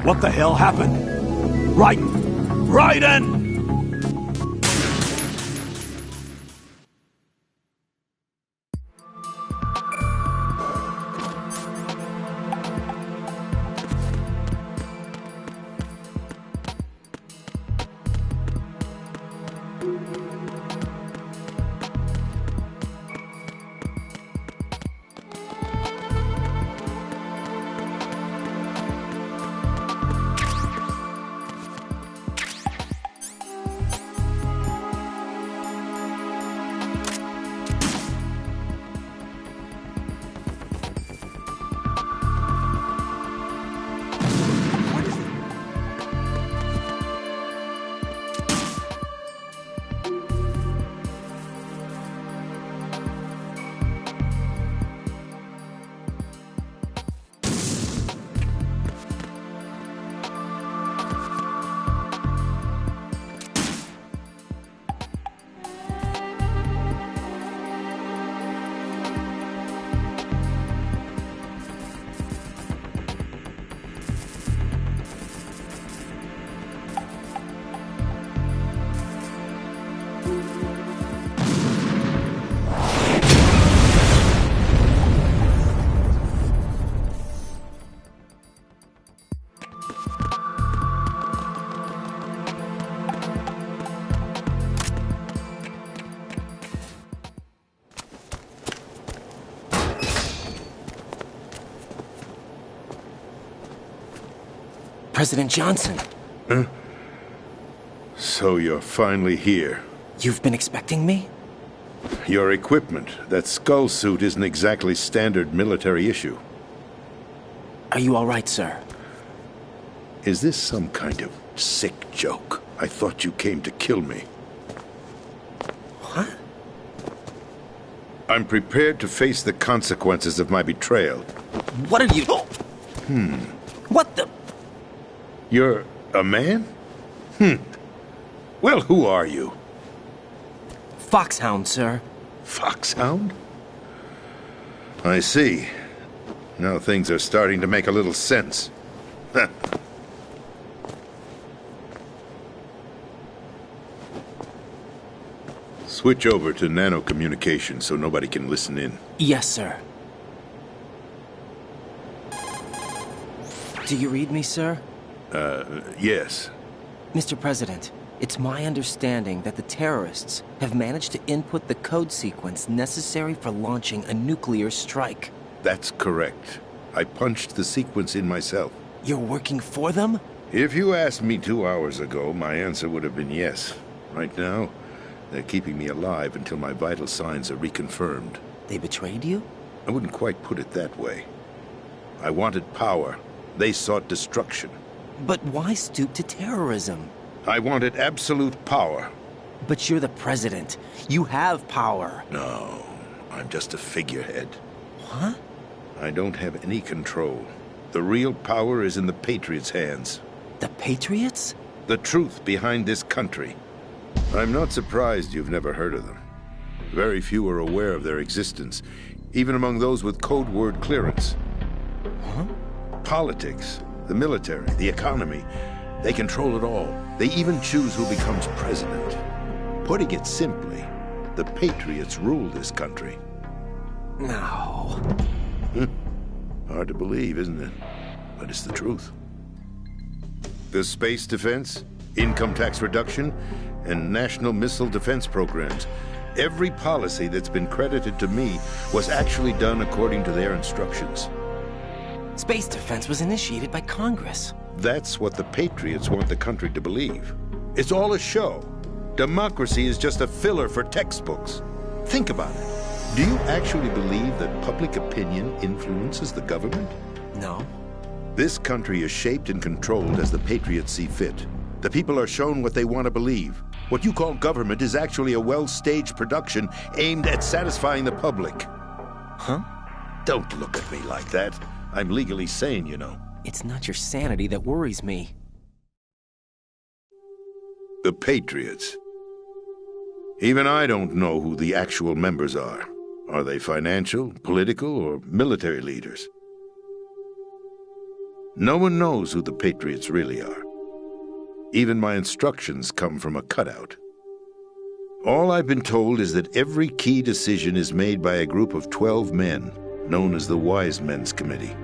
What the hell happened? Raiden! President Johnson. Huh? So you're finally here. You've been expecting me? Your equipment, that skull suit, isn't exactly standard military issue. Are you all right, sir? Is this some kind of sick joke? I thought you came to kill me. What? I'm prepared to face the consequences of my betrayal. What are you... What the... You're a man? Well, who are you? Foxhound, sir. Foxhound? I see. Now things are starting to make a little sense. Switch over to nano-communication so nobody can listen in. Yes, sir. Do you read me, sir? Yes. Mr. President, it's my understanding that the terrorists have managed to input the code sequence necessary for launching a nuclear strike. That's correct. I punched the sequence in myself. You're working for them? If you asked me 2 hours ago, my answer would have been yes. Right now, they're keeping me alive until my vital signs are reconfirmed. They betrayed you? I wouldn't quite put it that way. I wanted power. They sought destruction. But why stoop to terrorism? I wanted absolute power. But you're the president. You have power. No, I'm just a figurehead. What? I don't have any control. The real power is in the Patriots' hands. The Patriots? The truth behind this country. I'm not surprised you've never heard of them. Very few are aware of their existence, even among those with code word clearance. Huh? Politics, the military, the economy, they control it all. They even choose who becomes president. Putting it simply, the Patriots rule this country. No. Hard to believe, isn't it? But it's the truth. The space defense, income tax reduction, and national missile defense programs. Every policy that's been credited to me was actually done according to their instructions. Space defense was initiated by Congress. That's what the Patriots want the country to believe. It's all a show. Democracy is just a filler for textbooks. Think about it. Do you actually believe that public opinion influences the government? No. This country is shaped and controlled as the Patriots see fit. The people are shown what they want to believe. What you call government is actually a well-staged production aimed at satisfying the public. Huh? Don't look at me like that. I'm legally sane, you know. It's not your sanity that worries me. The Patriots. Even I don't know who the actual members are. Are they financial, political, or military leaders? No one knows who the Patriots really are. Even my instructions come from a cutout. All I've been told is that every key decision is made by a group of 12 men, known as the Wise Men's Committee.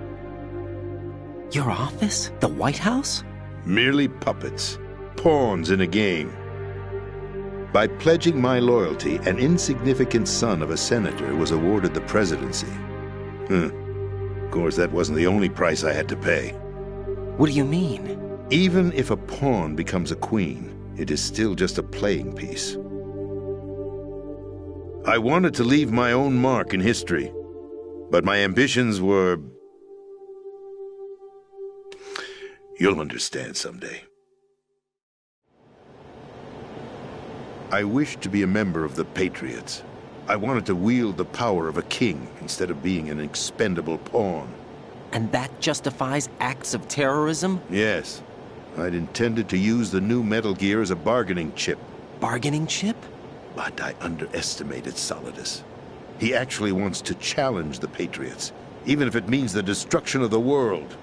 Your office? The White House? Merely puppets, pawns in a game. By pledging my loyalty, an insignificant son of a senator was awarded the presidency. Of course, that wasn't the only price I had to pay. What do you mean? Even if a pawn becomes a queen, it is still just a playing piece. I wanted to leave my own mark in history, but my ambitions were... You'll understand someday. I wished to be a member of the Patriots. I wanted to wield the power of a king instead of being an expendable pawn. And that justifies acts of terrorism? Yes. I'd intended to use the new Metal Gear as a bargaining chip. Bargaining chip? But I underestimated Solidus. He actually wants to challenge the Patriots, even if it means the destruction of the world.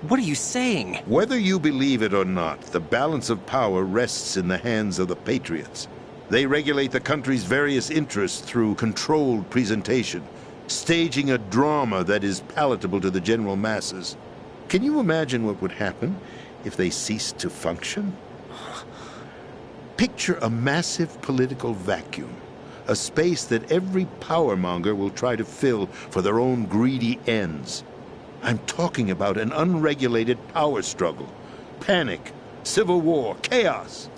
What are you saying? Whether you believe it or not, the balance of power rests in the hands of the Patriots. They regulate the country's various interests through controlled presentation, staging a drama that is palatable to the general masses. Can you imagine what would happen if they ceased to function? Picture a massive political vacuum, a space that every powermonger will try to fill for their own greedy ends. I'm talking about an unregulated power struggle, panic, civil war, chaos.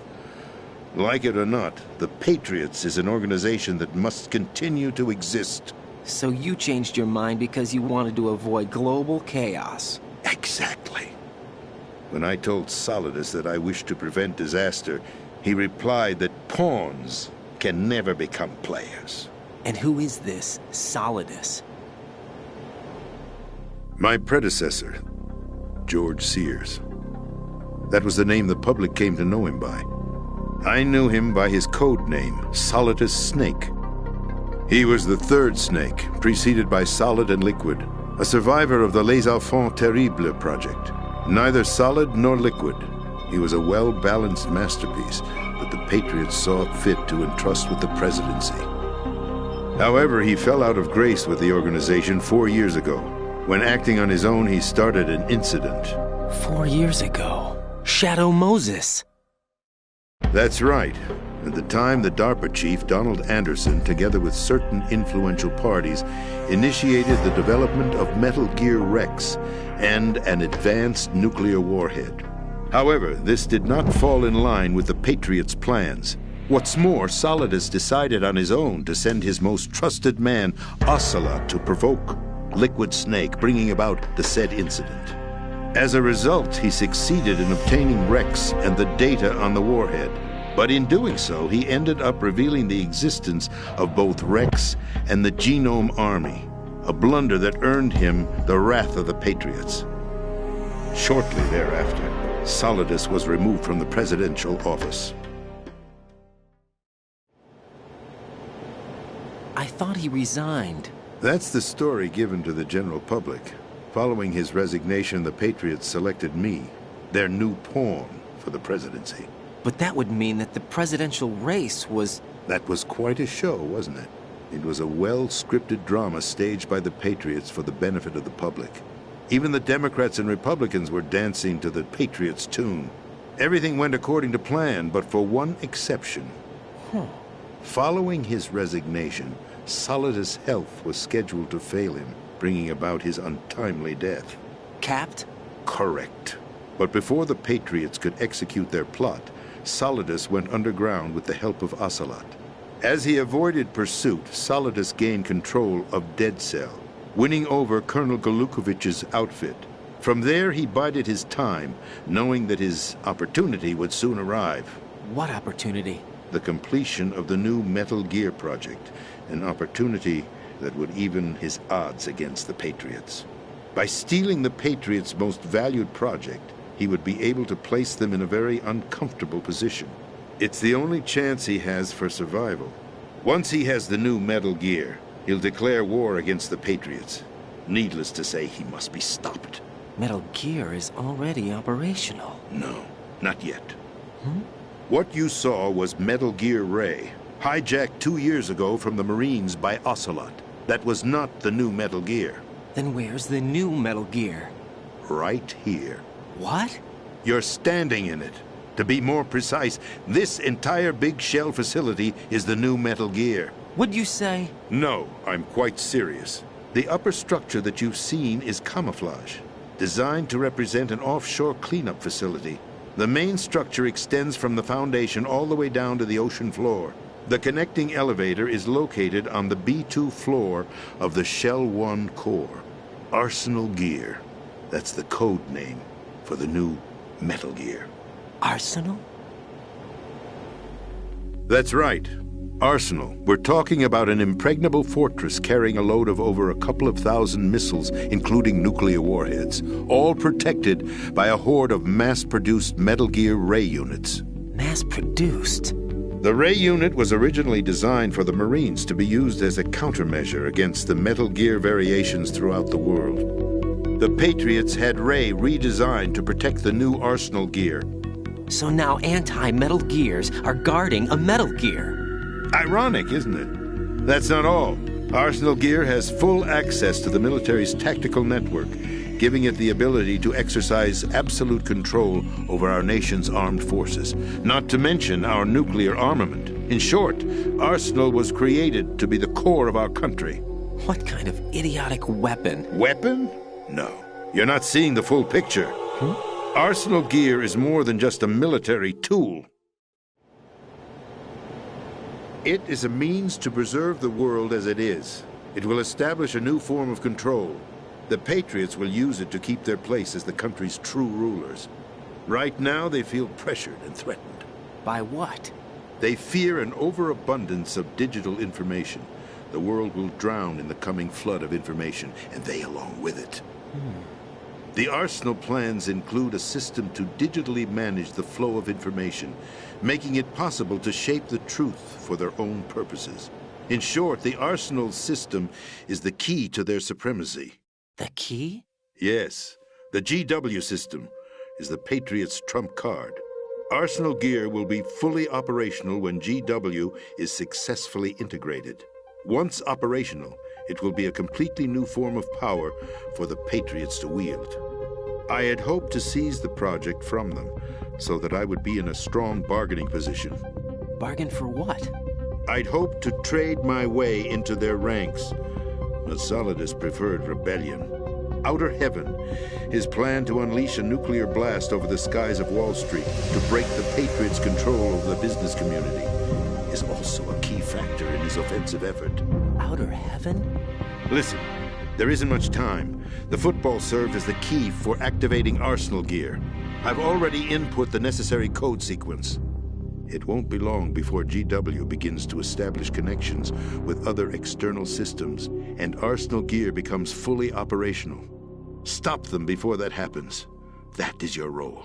Like it or not, the Patriots is an organization that must continue to exist. So you changed your mind because you wanted to avoid global chaos. Exactly. When I told Solidus that I wished to prevent disaster, he replied that pawns can never become players. And who is this Solidus? My predecessor, George Sears. That was the name the public came to know him by. I knew him by his code name, Solidus Snake. He was the third snake, preceded by Solid and Liquid, a survivor of the Les Enfants Terribles project. Neither solid nor liquid, he was a well-balanced masterpiece that the Patriots saw fit to entrust with the presidency. However, he fell out of grace with the organization 4 years ago. When acting on his own, he started an incident. 4 years ago? Shadow Moses! That's right. At the time, the DARPA chief, Donald Anderson, together with certain influential parties, initiated the development of Metal Gear Rex and an advanced nuclear warhead. However, this did not fall in line with the Patriots' plans. What's more, Solidus decided on his own to send his most trusted man, Ocelot, to provoke Liquid Snake, bringing about the said incident. As a result, he succeeded in obtaining Rex and the data on the warhead. But in doing so, he ended up revealing the existence of both Rex and the Genome Army, a blunder that earned him the wrath of the Patriots. Shortly thereafter, Solidus was removed from the presidential office. I thought he resigned. That's the story given to the general public. Following his resignation, the Patriots selected me, their new pawn, for the presidency. But that would mean that the presidential race was... That was quite a show, wasn't it? It was a well-scripted drama staged by the Patriots for the benefit of the public. Even the Democrats and Republicans were dancing to the Patriots' tune. Everything went according to plan, but for one exception. Following his resignation, Solidus' health was scheduled to fail him, bringing about his untimely death. Capped? Correct. But before the Patriots could execute their plot, Solidus went underground with the help of Ocelot. As he avoided pursuit, Solidus gained control of Dead Cell, winning over Colonel Golukovich's outfit. From there, he bided his time, knowing that his opportunity would soon arrive. What opportunity? The completion of the new Metal Gear project, an opportunity that would even his odds against the Patriots. By stealing the Patriots' most valued project, he would be able to place them in a very uncomfortable position. It's the only chance he has for survival. Once he has the new Metal Gear, he'll declare war against the Patriots. Needless to say, he must be stopped. Metal Gear is already operational. No, not yet. What you saw was Metal Gear Ray, hijacked 2 years ago from the Marines by Ocelot. That was not the new Metal Gear. Then where's the new Metal Gear? Right here. What? You're standing in it. To be more precise, this entire big shell facility is the new Metal Gear. What'd you say? No, I'm quite serious. The upper structure that you've seen is camouflage, designed to represent an offshore cleanup facility. The main structure extends from the foundation all the way down to the ocean floor. The connecting elevator is located on the B2 floor of the Shell 1 core. Arsenal Gear. That's the code name for the new Metal Gear. Arsenal? That's right. Arsenal. We're talking about an impregnable fortress carrying a load of over a couple of thousand missiles, including nuclear warheads, all protected by a horde of mass-produced Metal Gear Ray units. Mass-produced? The Ray unit was originally designed for the Marines to be used as a countermeasure against the Metal Gear variations throughout the world. The Patriots had Ray redesigned to protect the new Arsenal Gear. So now anti-Metal Gears are guarding a Metal Gear. Ironic, isn't it? That's not all. Arsenal Gear has full access to the military's tactical network, giving it the ability to exercise absolute control over our nation's armed forces, not to mention our nuclear armament. In short, Arsenal was created to be the core of our country. What kind of idiotic weapon? Weapon? No. You're not seeing the full picture. Arsenal gear is more than just a military tool. It is a means to preserve the world as it is. It will establish a new form of control. The Patriots will use it to keep their place as the country's true rulers. Right now, they feel pressured and threatened. By what? They fear an overabundance of digital information. The world will drown in the coming flood of information, and they along with it. The Arsenal plans include a system to digitally manage the flow of information, making it possible to shape the truth for their own purposes. In short, the Arsenal system is the key to their supremacy. The key? Yes. The GW system is the Patriots' trump card. Arsenal gear will be fully operational when GW is successfully integrated. Once operational, it will be a completely new form of power for the Patriots to wield. I had hoped to seize the project from them, so that I would be in a strong bargaining position. Bargain for what? I'd hoped to trade my way into their ranks, but Solidus preferred rebellion. Outer Heaven, his plan to unleash a nuclear blast over the skies of Wall Street to break the Patriots' control over the business community, is also a key factor in his offensive effort. Outer Heaven? Listen, there isn't much time. The football served as the key for activating Arsenal gear. I've already input the necessary code sequence. It won't be long before GW begins to establish connections with other external systems, and Arsenal gear becomes fully operational. Stop them before that happens. That is your role.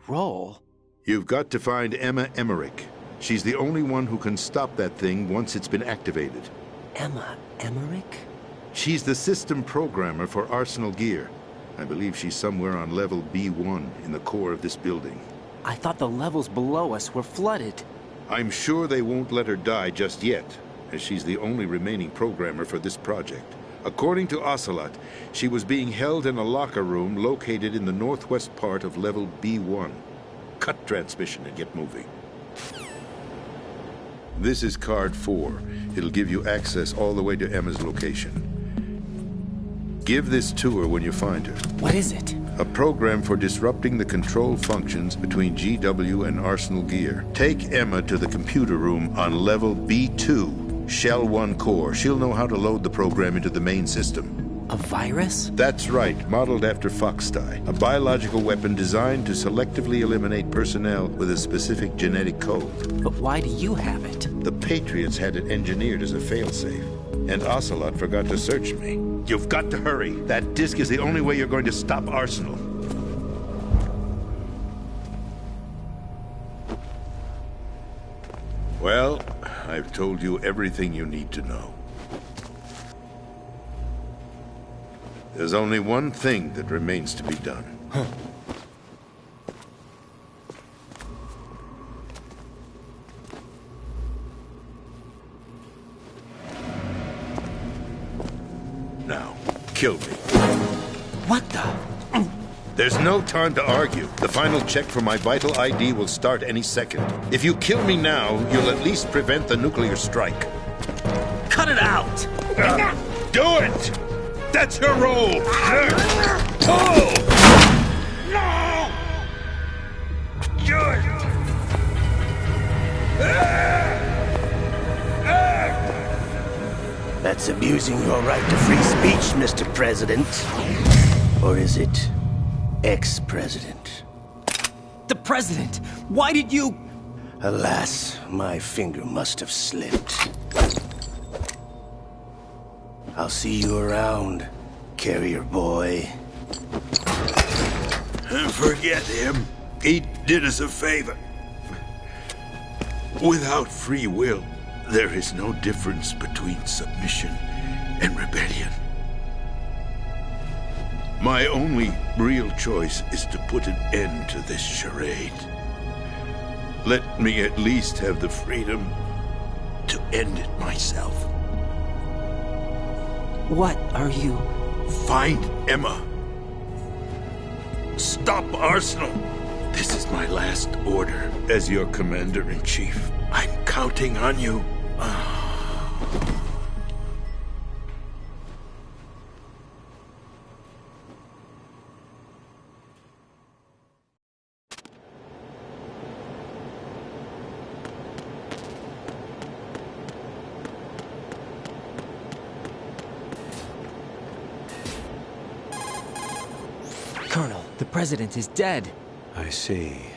Role? You've got to find Emma Emmerich. She's the only one who can stop that thing once it's been activated. Emma Emmerich? She's the system programmer for Arsenal gear. I believe she's somewhere on level B1 in the core of this building. I thought the levels below us were flooded. I'm sure they won't let her die just yet, as she's the only remaining programmer for this project. According to Ocelot, she was being held in a locker room located in the northwest part of level B1. Cut transmission and get moving. This is card 4. It'll give you access all the way to Emma's location. Give this to her when you find her. What is it? A program for disrupting the control functions between GW and Arsenal gear. Take Emma to the computer room on level B2, Shell 1 core. She'll know how to load the program into the main system. A virus? That's right, modeled after Foxdie. A biological weapon designed to selectively eliminate personnel with a specific genetic code. But why do you have it? The Patriots had it engineered as a failsafe, and Ocelot forgot to search me. You've got to hurry. That disk is the only way you're going to stop Arsenal. Well, I've told you everything you need to know. There's only one thing that remains to be done. Huh. Now, kill me. What the? There's no time to argue. The final check for my vital ID will start any second. If you kill me now, you'll at least prevent the nuclear strike. Cut it out! Do it! That's your role! Pull! No! Do it! That's abusing your right to free speech, Mr. President. Or is it ex-president? The president! Why did you... Alas, my finger must have slipped. I'll see you around, carrier boy. Forget him. He did us a favor. Without free will, there is no difference between submission and rebellion. My only real choice is to put an end to this charade. Let me at least have the freedom to end it myself. What are you... Find Emma. Stop Arsenal. This is my last order as your commander-in-chief. I'm counting on you. president is dead. I see.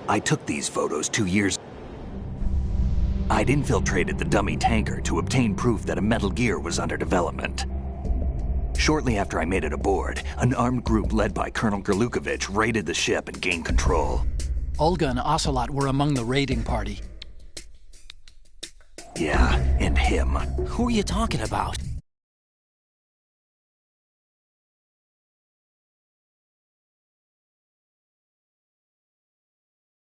I took these photos 2 years. I'd infiltrated the dummy tanker to obtain proof that a Metal Gear was under development. Shortly after I made it aboard, an armed group led by Colonel Gerlukovich raided the ship and gained control. Olga and Ocelot were among the raiding party. Yeah, and him. Who are you talking about?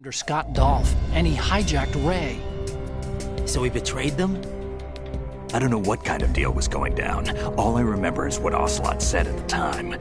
Under Scott Dolph, and he hijacked Ray. So he betrayed them? I don't know what kind of deal was going down. All I remember is what Ocelot said at the time.